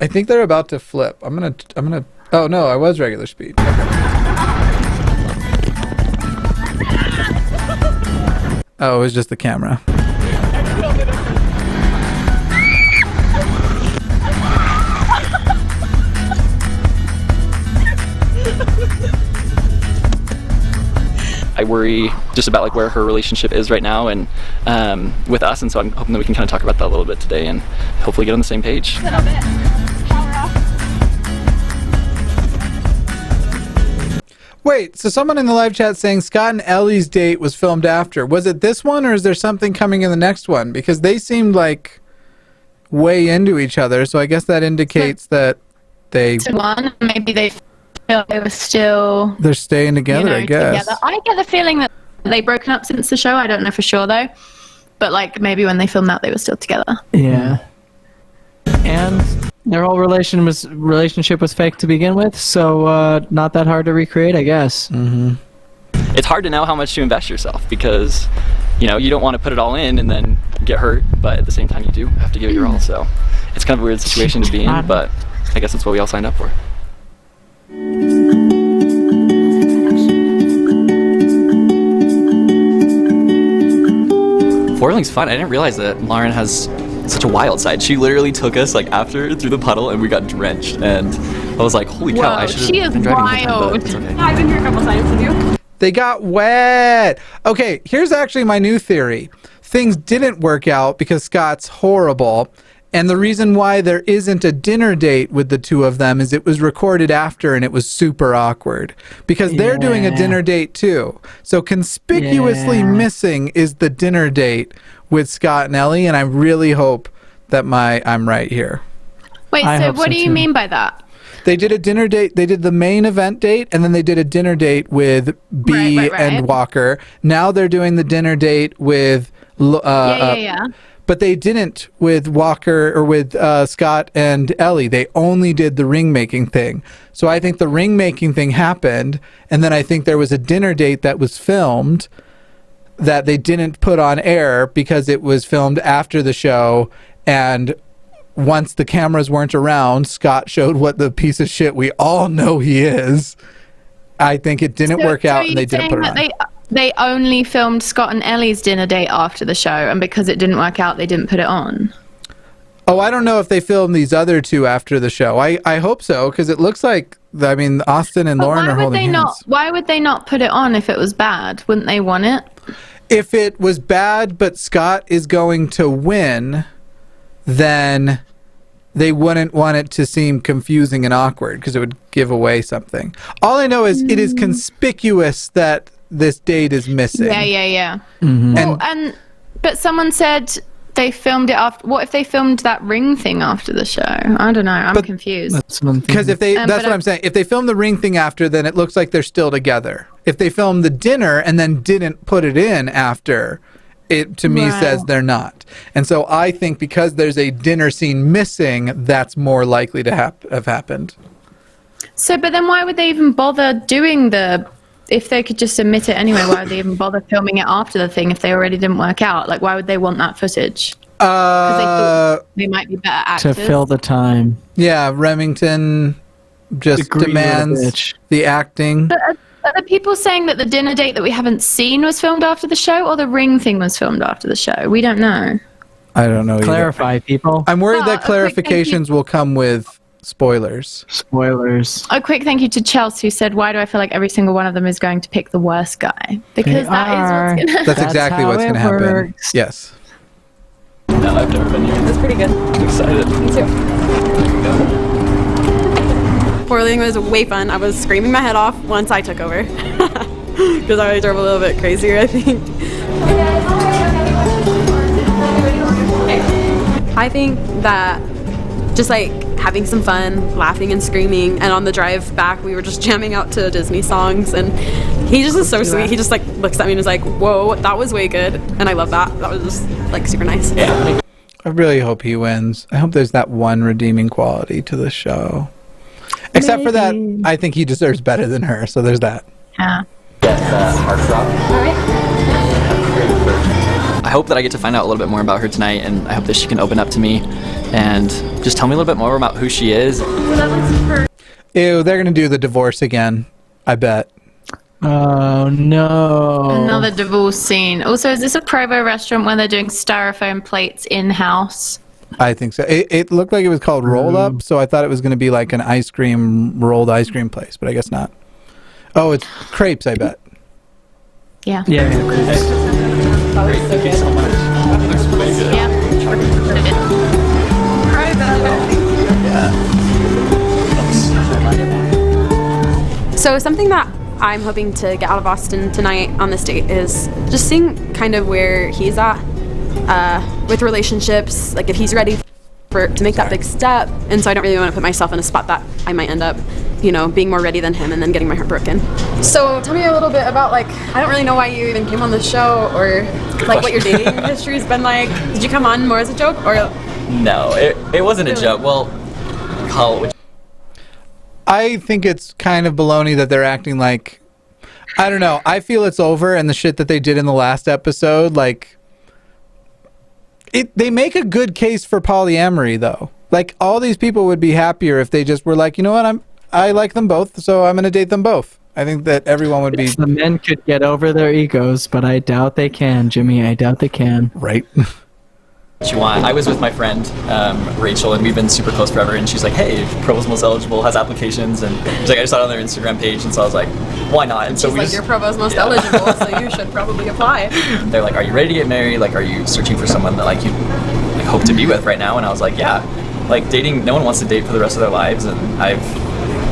I think they're about to flip. I'm gonna. Oh no, I was regular speed. Oh, it was just the camera. I worry just about like where her relationship is right now and with us, and so I'm hoping that we can kind of talk about that a little bit today and hopefully get on the same page. A little bit. Wait, so someone in the live chat saying Scott and Ellie's date was filmed after. Was it this one, or is there something coming in the next one? Because they seemed like way into each other, so I guess that indicates that they... One, maybe they feel they were still... They're staying together, I guess. Together. I get the feeling that they've broken up since the show. I don't know for sure, though. But, like, maybe when they filmed that, they were still together. Yeah. And their whole relationship was fake to begin with, so not that hard to recreate, I guess. Mm-hmm. It's hard to know how much to invest yourself because, you don't want to put it all in and then get hurt, but at the same time you do have to give it your all. So it's kind of a weird situation to be in, but I guess that's what we all signed up for. Four-wheeling's fun. I didn't realize that Lauren has such a wild side. She literally took us like after through the puddle and we got drenched, and I was like, holy cow, I Whoa, should have she is been driving the whole time, wild. but it's okay. I've been here a couple times with you. They got wet. Okay, here's actually my new theory. Things didn't work out because Scott's horrible. And the reason why there isn't a dinner date with the two of them is it was recorded after and it was super awkward. Because they're doing a dinner date too. So conspicuously missing is the dinner date with Scott and Ellie. And I really hope that I'm right here. Wait, so what do you mean by that? They did a dinner date. They did the main event date, and then they did a dinner date with B Right. and Walker. Now they're doing the dinner date with... Yeah. But they didn't with Walker or with Scott and Ellie. They only did the ring making thing. So I think the ring making thing happened, and then I think there was a dinner date that was filmed that they didn't put on air because it was filmed after the show, and once the cameras weren't around, Scott showed what the piece of shit we all know he is. I think it didn't work out, and they didn't put it on. They only filmed Scott and Ellie's dinner date after the show, and because it didn't work out, they didn't put it on. Oh, I don't know if they filmed these other two after the show. I hope so, because it looks like, I mean, Austin and Lauren are holding hands. Why would they not put it on if it was bad? Wouldn't they want it? If it was bad, but Scott is going to win, then they wouldn't want it to seem confusing and awkward because it would give away something. All I know is it is conspicuous that this date is missing. Yeah. Mm-hmm. But someone said they filmed it after. What if they filmed that ring thing after the show? I don't know. I'm confused. Because if they, that's what I'm saying. If they film the ring thing after, then it looks like they're still together. If they filmed the dinner and then didn't put it in after, it to me says they're not. And so I think because there's a dinner scene missing, that's more likely to have happened. So, but then why would they even bother doing if they could just submit it anyway, why would they even bother filming it after the thing if they already didn't work out? Like, why would they want that footage? Because they thought they might be better actors. To fill the time. Yeah, Remington just demands the acting. But are the people saying that the dinner date that we haven't seen was filmed after the show, or the ring thing was filmed after the show? We don't know. I don't know either. Clarify, people. I'm worried that clarifications will come with spoilers. A quick thank you to Chelsea, who said, why do I feel like every single one of them is going to pick the worst guy? Because that is what's going to happen. That's exactly what's going to happen. Yes. No, I've never been here. That's pretty good. I'm excited. Me too. Whirling was way fun. I was screaming my head off once I took over. Because I drove a little bit crazier, I think. I think that just like having some fun, laughing and screaming, and on the drive back we were just jamming out to Disney songs, and he just is so sweet. He just like looks at me and is like, whoa, that was way good, and I love that. That was just like super nice. I really hope he wins. I hope there's that one redeeming quality to the show. Except for that, I think he deserves better than her, so there's that. Yeah. I hope that I get to find out a little bit more about her tonight, and I hope that she can open up to me and just tell me a little bit more about who she is. Ew, they're going to do the divorce again. I bet. Oh, no. Another divorce scene. Also, is this a Provo restaurant where they're doing styrofoam plates in-house? I think so. It looked like it was called Roll Up, so I thought it was going to be like an rolled ice cream place, but I guess not. Oh, it's crepes, I bet. Yeah. Yeah, crepes. Great, thank you so much. So something that I'm hoping to get out of Austin tonight on this date is just seeing kind of where he's at with relationships, like if he's ready to make that big step. And so I don't really want to put myself in a spot that I might end up, being more ready than him and then getting my heart broken. So tell me a little bit about, like, I don't really know why you even came on the show, or like what your dating history's been like. Did you come on more as a joke, or? No, it wasn't a joke. Well, I think it's kind of baloney that they're acting like, I don't know. I feel it's over, and the shit that they did in the last episode, like, they make a good case for polyamory, though. Like, all these people would be happier if they just were like, you know what, I like them both, so I'm going to date them both. I think that everyone would be... The men could get over their egos, but I doubt they can, Jimmy. I doubt they can. Right. you want. I was with my friend Rachel, and we've been super close forever, and she's like, hey, Provo's Most Eligible has applications, and she's like, I just saw it on their Instagram page, and so I was like, why not? And so She's like, you're Provo's Most Eligible, so you should probably apply. They're like, are you ready to get married? Like, are you searching for someone that like you like hope to be with right now? And I was like, yeah. Like dating, no one wants to date for the rest of their lives, and I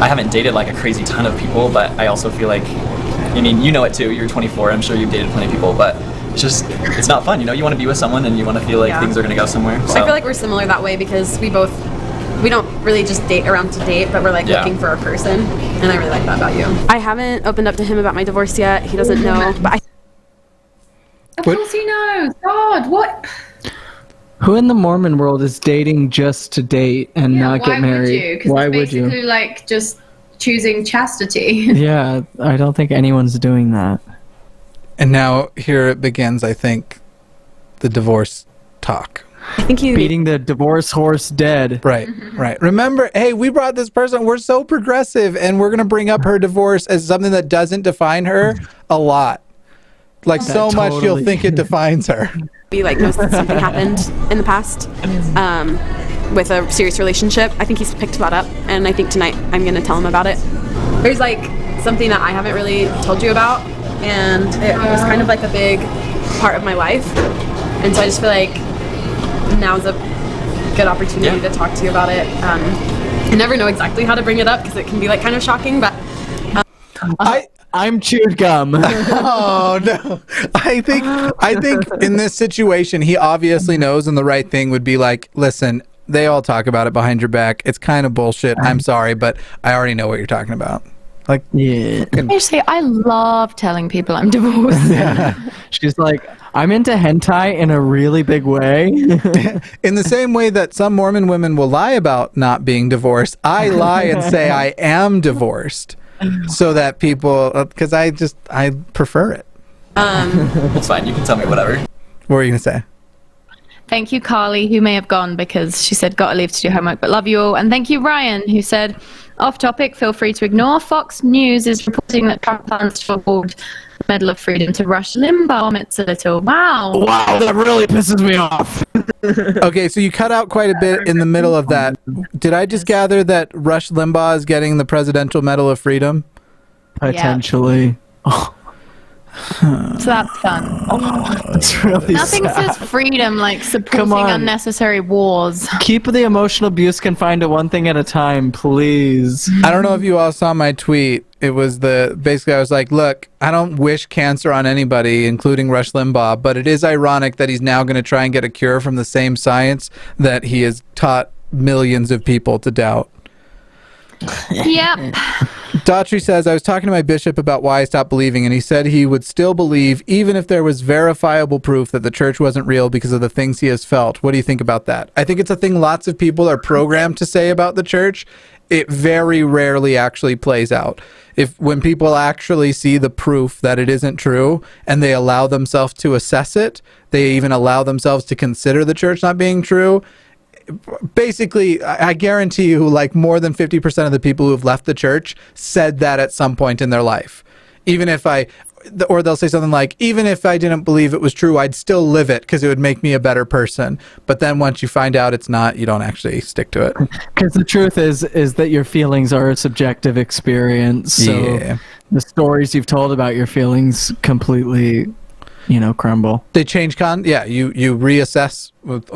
haven't dated like a crazy ton of people, but I also feel like, I mean, you know it too, you're 24, I'm sure you've dated plenty of people, but it's not fun, you know, you want to be with someone and you want to feel like things are going to go somewhere. So. I feel like we're similar that way because we don't really just date around to date, but we're like looking for a person, and I really like that about you. I haven't opened up to him about my divorce yet. He doesn't know, but Of course he knows. God, what? Who in the Mormon world is dating just to date and not get married? Why would you? Basically, like, just choosing chastity. Yeah, I don't think anyone's doing that. And now here it begins, I think, the divorce talk. I think he's beating the divorce horse dead. Right, right. Remember, hey, we brought this person. We're so progressive, and we're going to bring up her divorce as something that doesn't define her a lot. Like, so much you'll think it defines her. Be like knows that something happened in the past with a serious relationship. I think he's picked that up, and I think tonight I'm going to tell him about it. There's like something that I haven't really told you about, and it was kind of like a big part of my life, and so I just feel like now's a good opportunity to talk to you about it. I never know exactly how to bring it up because it can be like kind of shocking, but I'm chewed gum. Oh no! I think in this situation he obviously knows, and the right thing would be like, listen, they all talk about it behind your back. It's kind of bullshit. I'm sorry, but I already know what you're talking about. Like, yeah. I say I love telling people I'm divorced. She's like, I'm into hentai in a really big way. In the same way that some Mormon women will lie about not being divorced, I lie and say I am divorced, so that people, because I prefer it. It's fine. You can tell me whatever. What were you gonna say? Thank you, Carly, who may have gone because she said gotta leave to do homework, but love you all. And thank you, Ryan, who said, off topic, feel free to ignore. Fox News is reporting that Trump plans to award the Medal of Freedom to Rush Limbaugh. It's a little wow. Wow, that really pisses me off. Okay, so you cut out quite a bit in the middle of that. Did I just gather that Rush Limbaugh is getting the Presidential Medal of Freedom? Potentially. Oh. So that's fun. It's really Nothing sad. says freedom like supporting unnecessary wars. Keep the emotional abuse confined to one thing at a time, please. I don't know if you all saw my tweet. It was basically I was like, look, I don't wish cancer on anybody, including Rush Limbaugh, but it is ironic that he's now going to try and get a cure from the same science that he has taught millions of people to doubt. Yep. Daughtry says, I was talking to my bishop about why I stopped believing, and he said he would still believe even if there was verifiable proof that the church wasn't real because of the things he has felt. What do you think about that? I think it's a thing lots of people are programmed to say about the church. It very rarely actually plays out. When people actually see the proof that it isn't true and they allow themselves to assess it, they even allow themselves to consider the church not being true. Basically, I guarantee you, like, more than 50% of the people who have left the church said that at some point in their life. Or they'll say something like, even if I didn't believe it was true, I'd still live it because it would make me a better person. But then once you find out it's not, you don't actually stick to it. Because the truth is that your feelings are a subjective experience. So the stories you've told about your feelings completely, crumble. They change you reassess with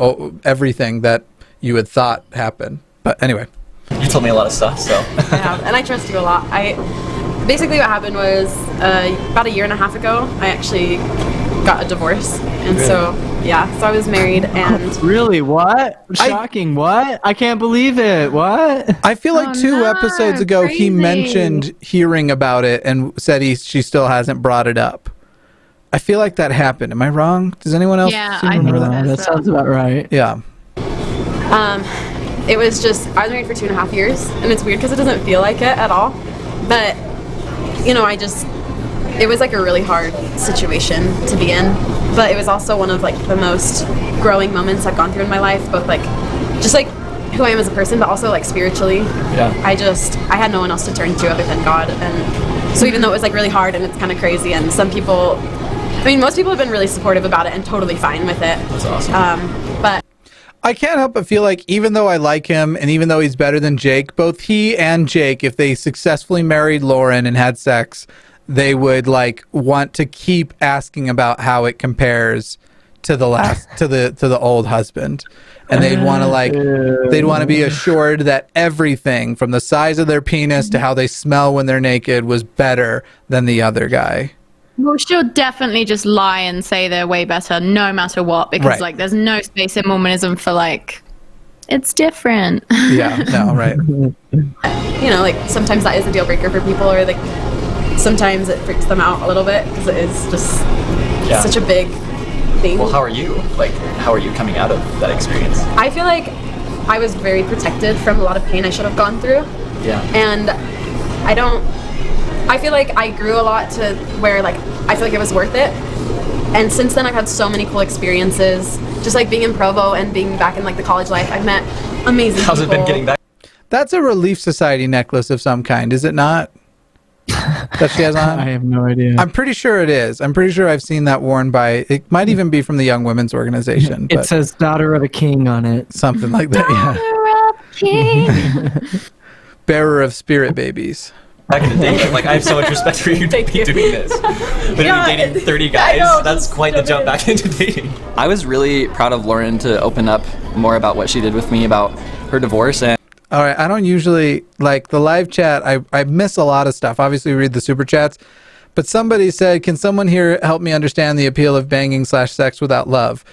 everything that you had thought happened. But anyway. You told me a lot of stuff, so. I have, and I trust you a lot. Basically what happened was about a year and a half ago, I actually got a divorce. And so I was married and... Really? What? Shocking. What? I can't believe it. What? I feel like two episodes ago he mentioned hearing about it and said she still hasn't brought it up. I feel like that happened. Am I wrong? Does anyone else remember that? That sounds about right. Yeah. It was just, I was married for 2.5 years, and it's weird because it doesn't feel like it at all. But, it was like a really hard situation to be in. But it was also one of like the most growing moments I've gone through in my life, both like, just like who I am as a person, but also like spiritually. Yeah. I had no one else to turn to other than God. And so even though it was like really hard and it's kind of crazy, and most people have been really supportive about it and totally fine with it. That's awesome. But I can't help but feel like even though I like him and even though he's better than Jake, both he and Jake, if they successfully married Lauren and had sex, they would like want to keep asking about how it compares to the last to the old husband. And they'd want to be assured that everything from the size of their penis to how they smell when they're naked was better than the other guy. Well, she'll definitely just lie and say they're way better no matter what, because like there's no space in Mormonism for like it's different. Yeah, no, right. You know, like sometimes that is a deal breaker for people, or like sometimes it freaks them out a little bit because it is just such a big thing. Well, how are you? Like, how are you coming out of that experience? I feel like I was very protected from a lot of pain I should have gone through. Yeah. And I feel like I grew a lot to where like I feel like it was worth it. And since then I've had so many cool experiences, just like being in Provo and being back in like the college life. I've met amazing people. How's it been getting back? That's a Relief Society necklace of some kind, is it not? That she has on? I have no idea. I'm pretty sure it is. I'm pretty sure I've seen that worn by, it might even be from the Young Women's Organization. It says Daughter of a King on it. Something like that, King. Bearer of spirit babies. Back in the day, like I have so much respect for you doing this. But dating 30 guys, that's quite the jump back into dating. I was really proud of Lauren to open up more about what she did with me about her divorce. And all right, I don't usually, like the live chat, I miss a lot of stuff. Obviously, we read the super chats. But somebody said, can someone here help me understand the appeal of banging / sex without love?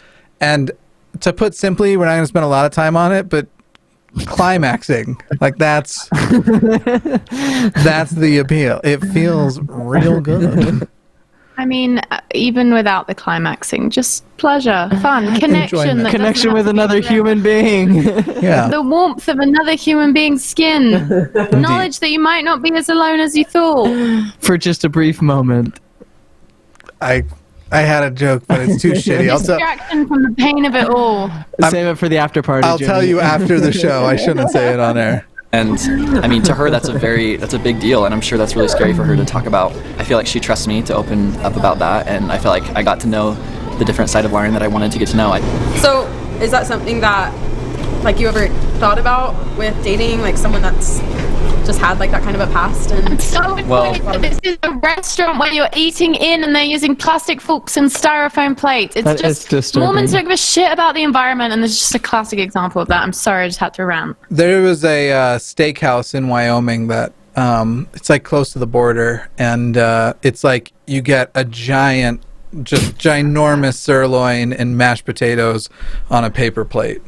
And to put simply, we're not going to spend a lot of time on it, but climaxing, like that's the appeal. It feels real good. I mean, even without the climaxing, just pleasure, fun, connection. Connection with another human being. Yeah. The warmth of another human being's skin. Knowledge that you might not be as alone as you thought. For just a brief moment. I had a joke, but it's too shitty. Distraction from the pain of it all. Save it for the after party. I'll tell you after the show. I shouldn't say it on air. And I mean, to her, that's a big deal, and I'm sure that's really scary for her to talk about. I feel like she trusts me to open up about that, and I feel like I got to know the different side of Lauren that I wanted to get to know. So, is that something that, like, you ever thought about with dating, like someone that's just had like that kind of a past? And so this is a restaurant where you're eating in and they're using plastic forks and styrofoam plates. It's just disturbing. Mormons don't give a shit about the environment, and there's just a classic example of that. I'm sorry, I just had to rant. There was a steakhouse in Wyoming that it's like close to the border, and it's like you get a giant, just ginormous sirloin and mashed potatoes on a paper plate.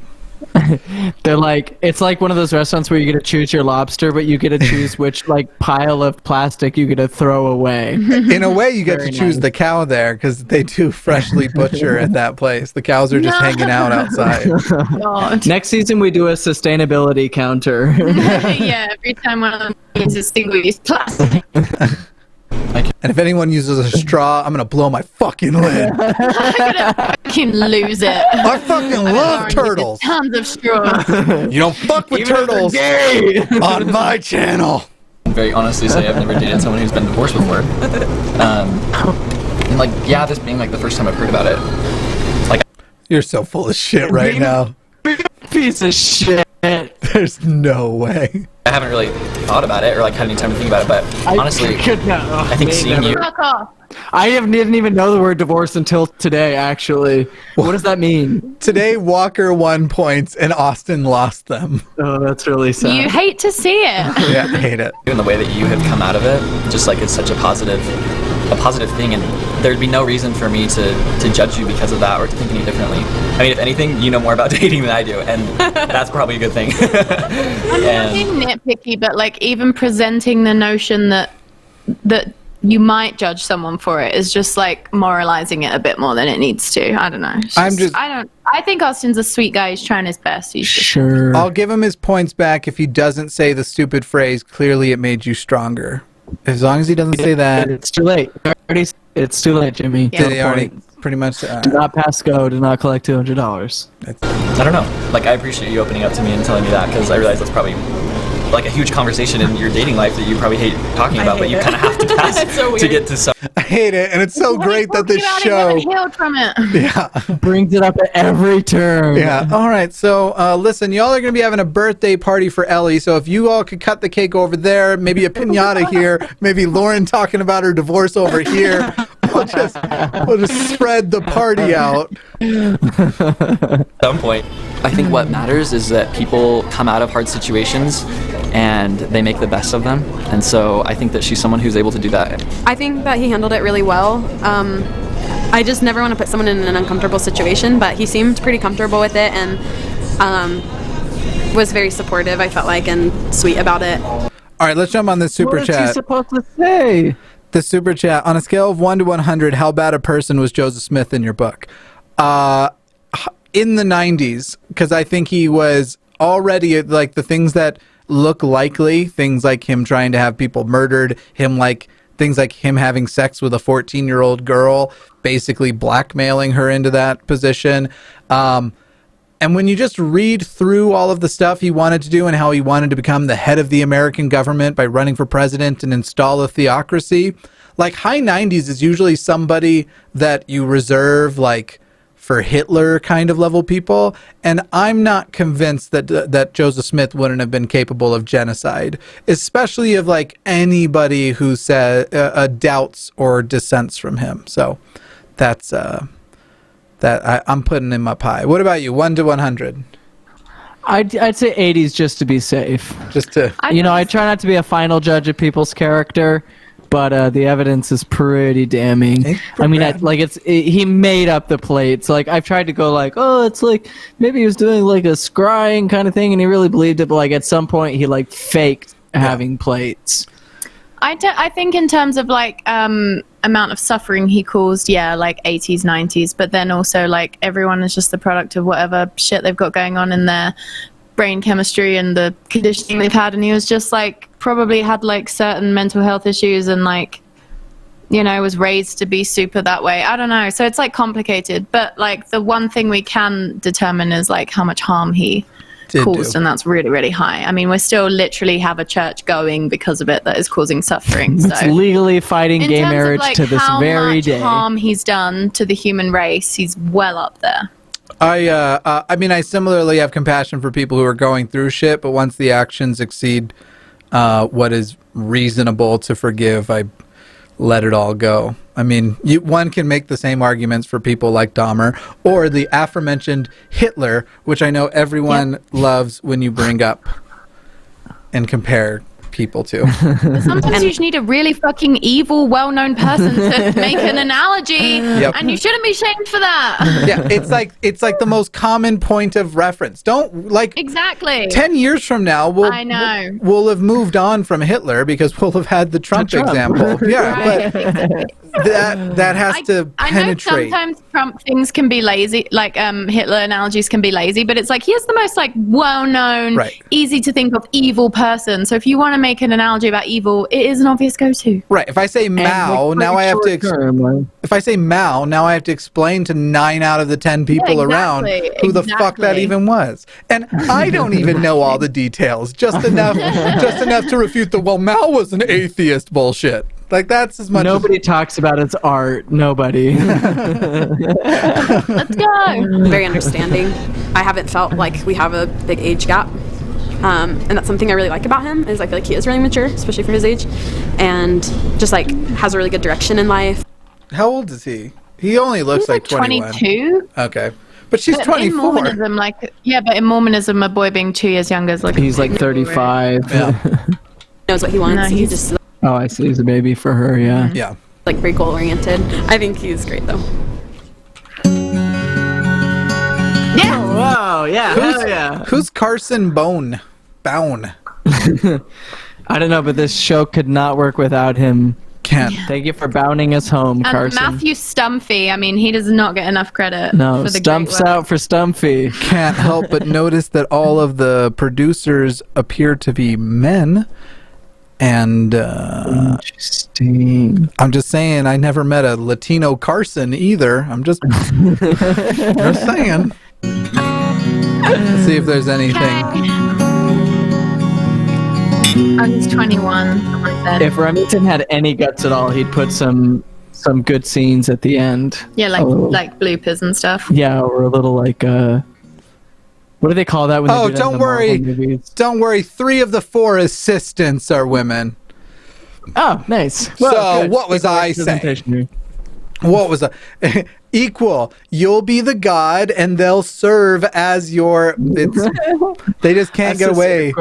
They're like, it's like one of those restaurants where you get to choose your lobster, but you get to choose which like pile of plastic you get to throw away. In a way, you get to choose the cow there because they do freshly butcher at that place. The cows are just hanging out outside. God. Next season, we do a sustainability counter. Yeah, every time one of them uses single-use plastic. And if anyone uses a straw, I'm gonna blow my fucking lid. I'm gonna fucking lose it. I fucking love turtles. Tons of straws. You don't fuck with turtles on my channel. Very honestly say I've never dated someone who's been divorced before. And like, yeah, this being like the first time I've heard about it. Like, you're so full of shit right now. Piece of shit. There's no way. I haven't really thought about it or like had any time to think about it, but honestly, I think seeing you. Fuck off. I didn't even know the word divorce until today, actually. What does that mean? Today, Walker won points and Austin lost them. Oh, that's really sad. You hate to see it. Yeah, I hate it. And the way that you have come out of it, just like it's such a positive thing, and there'd be no reason for me to judge you because of that or to think any differently. I mean, if anything, you know more about dating than I do, and that's probably a good thing. I'm not being nitpicky, but like even presenting the notion that you might judge someone for it is just like moralizing it a bit more than it needs to. I don't know. I think Austin's a sweet guy. He's trying his best. He's sure. I'll give him his points back if he doesn't say the stupid phrase, clearly it made you stronger. As long as he doesn't say that. It's too late. It's too late, Jimmy. Yeah. They already pretty much do not pass go, do not collect $200. I don't know. Like, I appreciate you opening up to me and telling me that, because I realize that's probably like a huge conversation in your dating life that you probably hate talking about, but you kind of have to pass to get to some. I hate it, and it's so great that this show healed from it. brings it up at every turn. Yeah. All right. So, listen, y'all are going to be having a birthday party for Ellie. So if you all could cut the cake over there, maybe a piñata here, maybe Lauren talking about her divorce over here. We'll just spread the party out. At some point, I think what matters is that people come out of hard situations and they make the best of them. And so I think that she's someone who's able to do that. I think that he handled it really well. I just never want to put someone in an uncomfortable situation, but he seemed pretty comfortable with it and was very supportive, I felt like, and sweet about it. All right, let's jump on this super What chat. is he supposed to say? The super chat. On a scale of 1 to 100, how bad a person was Joseph Smith in your book? In the 90s, because I think he was already, like, the things that look likely, things like him trying to have people murdered, things like him having sex with a 14-year-old girl, basically blackmailing her into that position. And when you just read through all of the stuff he wanted to do and how he wanted to become the head of the American government by running for president and install a theocracy, like, high 90s is usually somebody that you reserve, like, for Hitler kind of level people. And I'm not convinced that Joseph Smith wouldn't have been capable of genocide, especially of, like, anybody who said doubts or dissents from him. So that's I'm putting him up high. What about you? 1 to 100? I'd say 80s just to be safe. Just to, I try not to be a final judge of people's character, but the evidence is pretty damning. I mean, he made up the plates. Like, I've tried to go like, oh, it's like maybe he was doing like a scrying kind of thing, and he really believed it. But like at some point, he like faked having plates. I think in terms of like amount of suffering he caused, like 80s, 90s, but then also like everyone is just the product of whatever shit they've got going on in their brain chemistry and the conditioning they've had, and he was just like probably had like certain mental health issues and like, was raised to be super that way. I don't know. So it's like complicated, but like the one thing we can determine is like how much harm he caused, and that's really, really high. I mean, we still literally have a church going because of it that is causing suffering. So it's legally fighting gay marriage to this very day. How much harm he's done to the human race, he's well up there. I mean, I similarly have compassion for people who are going through shit, but once the actions exceed what is reasonable to forgive, I let it all go. I mean, one can make the same arguments for people like Dahmer or the aforementioned Hitler, which I know everyone loves when you bring up and compare people to. But sometimes you just need a really fucking evil, well-known person to make an analogy, and you shouldn't be shamed for that. Yeah, it's like the most common point of reference. Don't like exactly 10 years from now we'll have moved on from Hitler because we'll have had the Trump example. Yeah, but that has to penetrate. I know sometimes Trump things can be lazy, like Hitler analogies can be lazy, but it's like he is the most like well-known, easy to think of evil person. So if you want to make an analogy about evil, it is an obvious go-to. Right. If I say Mao, now I have to. If I say Mao, now I have to explain to 9 out of the 10 people around who the fuck that even was, and I don't even know all the details. Just enough to refute the Mao was an atheist bullshit. Like, that's as much. Nobody talks about its art. Nobody. Let's go. Very understanding. I haven't felt like we have a big age gap. And that's something I really like about him, is I feel like he is really mature, especially for his age, and just like has a really good direction in life. How old is he? He only looks like 21. 22. Okay. But she's 24. In Mormonism, but in Mormonism, a boy being 2 years younger is like... He's like 35. Yeah. Knows what he wants. No, he's just... Oh, I see. He's a baby for her, yeah. Yeah. Like, very goal-oriented. I think he's great, though. Yeah! Oh, wow, yeah, Who's Carson Bone? I don't know, but this show could not work without him. Can't. Thank you for bounding us home, Carson. Matthew Stumphy, I mean, he does not get enough credit. No, for the Stumps out for Stumphy. Can't help but notice that all of the producers appear to be men. And interesting. I'm just saying, I never met a Latino Carson either. I'm just saying. Let's see if there's anything. He's 21. Someone said. If Remington had any guts at all, he'd put some good scenes at the end. Yeah, like bloopers and stuff. Yeah, or a little like what do they call that when they do that in don't the worry. Marvel movies? Don't worry. 3 of the 4 assistants are women. Oh, nice. So what was I saying? What was equal? You'll be the god, and they'll serve as your. They just can't get away.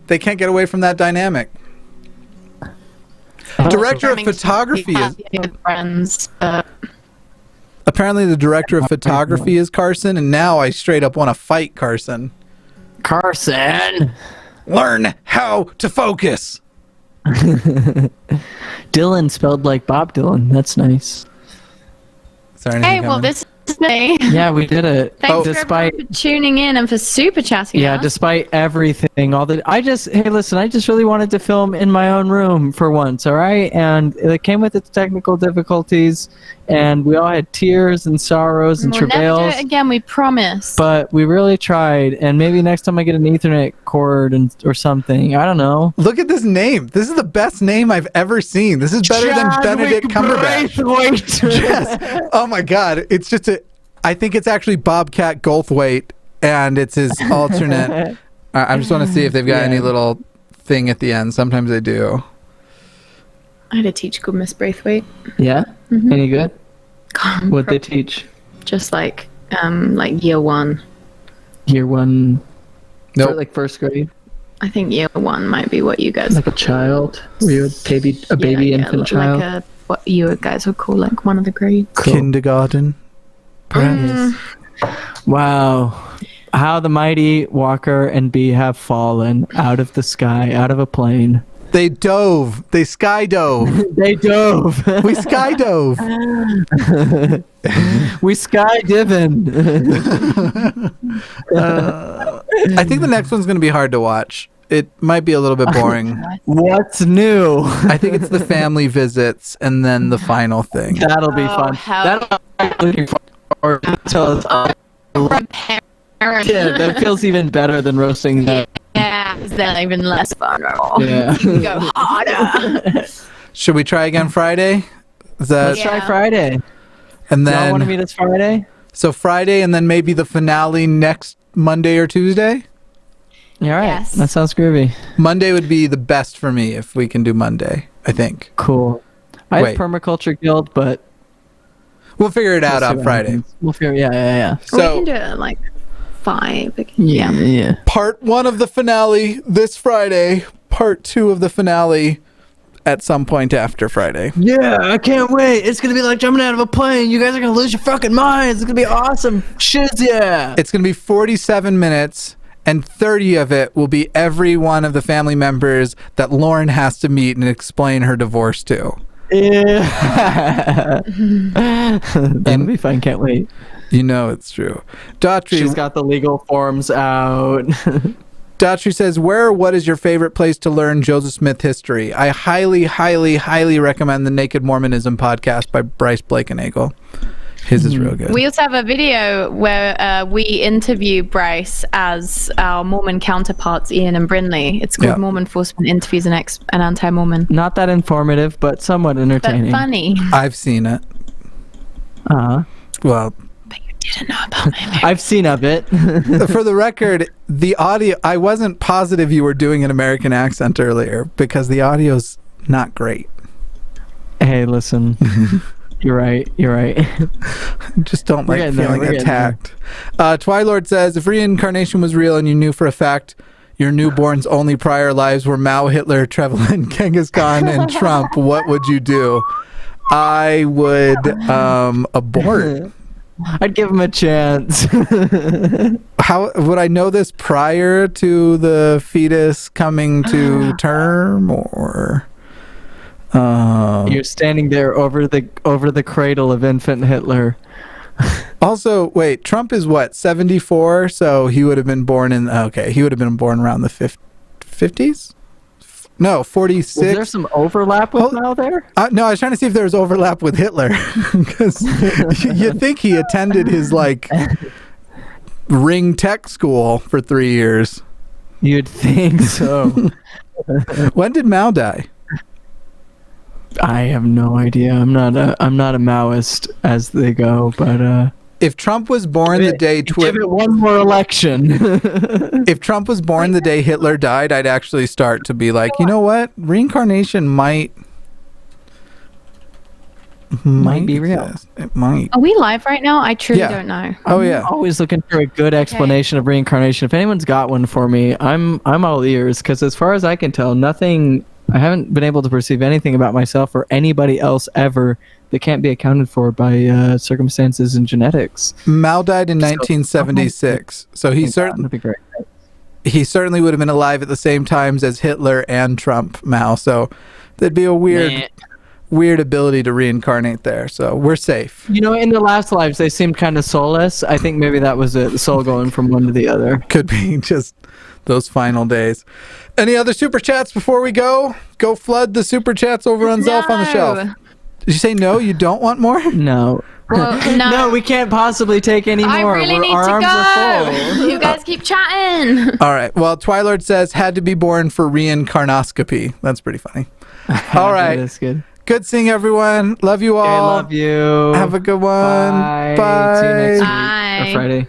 They can't get away from that dynamic. Director of photography is. Friends. Apparently, the director of photography is Carson, and now I straight up want to fight Carson. Carson, learn how to focus. Dylan spelled like Bob Dylan. That's nice. Hey, well, this is me. Yeah, we did it. Thanks despite for tuning in and for super chatting. yeah, us. despite everything, I just really wanted to film in my own room for once, all right? And it came with its technical difficulties, and we all had tears and sorrows and We'll never travails. do it again, we promise. But we really tried, and maybe next time I get an Ethernet cord or something. I don't know. Look at this name. This is the best name I've ever seen. This is better than Benedict Cumberbatch. Yes. Oh my God. It's just I think it's actually Bobcat Goldthwait, and it's his alternate. I just want to see if they've got any little thing at the end. Sometimes they do. I had a teacher called Miss Braithwaite. Yeah? Mhm. Any good? What'd they teach? Just like year 1. Year 1? Nope. Like first grade? I think year 1 might be what you guys Like a child? Were you a baby infant child? Like what you guys would call like one of the grades. Kindergarten. Perhaps. Wow. How the mighty Walker and Bee have fallen out of the sky, out of a plane. They dove. They skydove. They dove. We skydove. We skydiving. I think the next one's going to be hard to watch. It might be a little bit boring. What's new? I think it's the family visits and then the final thing. That'll be fun. That'll be looking forward to. Yeah, that feels even better than roasting that. Yeah, it's then even less vulnerable. Yeah. You can go harder. Should we try again Friday? Let's try Friday. And then y'all want to meet us Friday? So Friday, and then maybe the finale next Monday or Tuesday. Yeah, all right. Yes. That sounds groovy. Monday would be the best for me if we can do Monday. I think. Cool. I Wait. have Permaculture Guild, but we'll figure it out see on what Friday. happens. We'll figure. Yeah. We can So do it at like 5. Yeah. part 1 of the finale this Friday. Part 2 of the finale at some point after Friday. Yeah, I can't wait. It's gonna be like jumping out of a plane. You guys are gonna lose your fucking minds. It's gonna be awesome. Shiz, yeah. It's going to be 47 minutes, and 30 of it will be every one of the family members that Lauren has to meet and explain her divorce to. Yeah. That'll be fun. Can't wait. You know it's true. Daughtry, She's got the legal forms out. Daughtry says, where or what is your favorite place to learn Joseph Smith history? I highly, highly, highly recommend the Naked Mormonism podcast by Bryce Blakenagel. His is real good. We also have a video where we interview Bryce as our Mormon counterparts, Ian and Brindley. It's called Mormon Forceman Interviews an Anti-Mormon. Not that informative, but somewhat entertaining. But funny. I've seen it. Well, Didn't know about it. I've seen of it. for the record, the audio, I wasn't positive you were doing an American accent earlier because the audio's not great. Hey, listen. You're right. Just don't We're like getting there, feeling we're getting attacked. Twilord says, if reincarnation was real and you knew for a fact your newborn's only prior lives were Mao, Hitler, Trevelyan, Genghis Khan, and Trump, what would you do? I would abort. I'd give him a chance. How would I know this prior to the fetus coming to term, or You're standing there over the cradle of infant Hitler. Also, wait, Trump is what, 74? So he would have been born he would have been born around the 50s? No, 46. Is there some overlap with Mao there? No, I was trying to see if there was overlap with Hitler, because you'd think he attended his ring tech school for 3 years. You'd think so. When did Mao die? I have no idea. I'm not a Maoist as they go, but if Trump was born the day give it one more election. If Trump was born the day Hitler died, I'd actually start to be like, you know what? Reincarnation might be real. exist. It might. Are we live right now? I truly Yeah. don't know. Oh yeah. I'm always looking for a good explanation of reincarnation. If anyone's got one for me, I'm all ears, because as far as I can tell, I haven't been able to perceive anything about myself or anybody else ever that can't be accounted for by circumstances and genetics. Mao died in 1976, so he certainly would have been alive at the same times as Hitler and Trump. Mao, so there'd be a weird ability to reincarnate there. So we're safe. You know, in the last lives, they seemed kind of soulless. I think maybe that was it. The soul going from one to the other. Could be just those final days. Any other super chats before we go? Go flood the super chats over on Zelf on the shelf. Did you say no? You don't want more? No. Well, no. No, we can't possibly take any more. I really need Our to arms go. are full. You guys keep chatting. All right. Well, Twilord says had to be born for reincarnoscopy. That's pretty funny. All right. That's good. Good seeing everyone. Love you all. I love you. Have a good one. Bye. Bye. See you next week Bye. or Friday.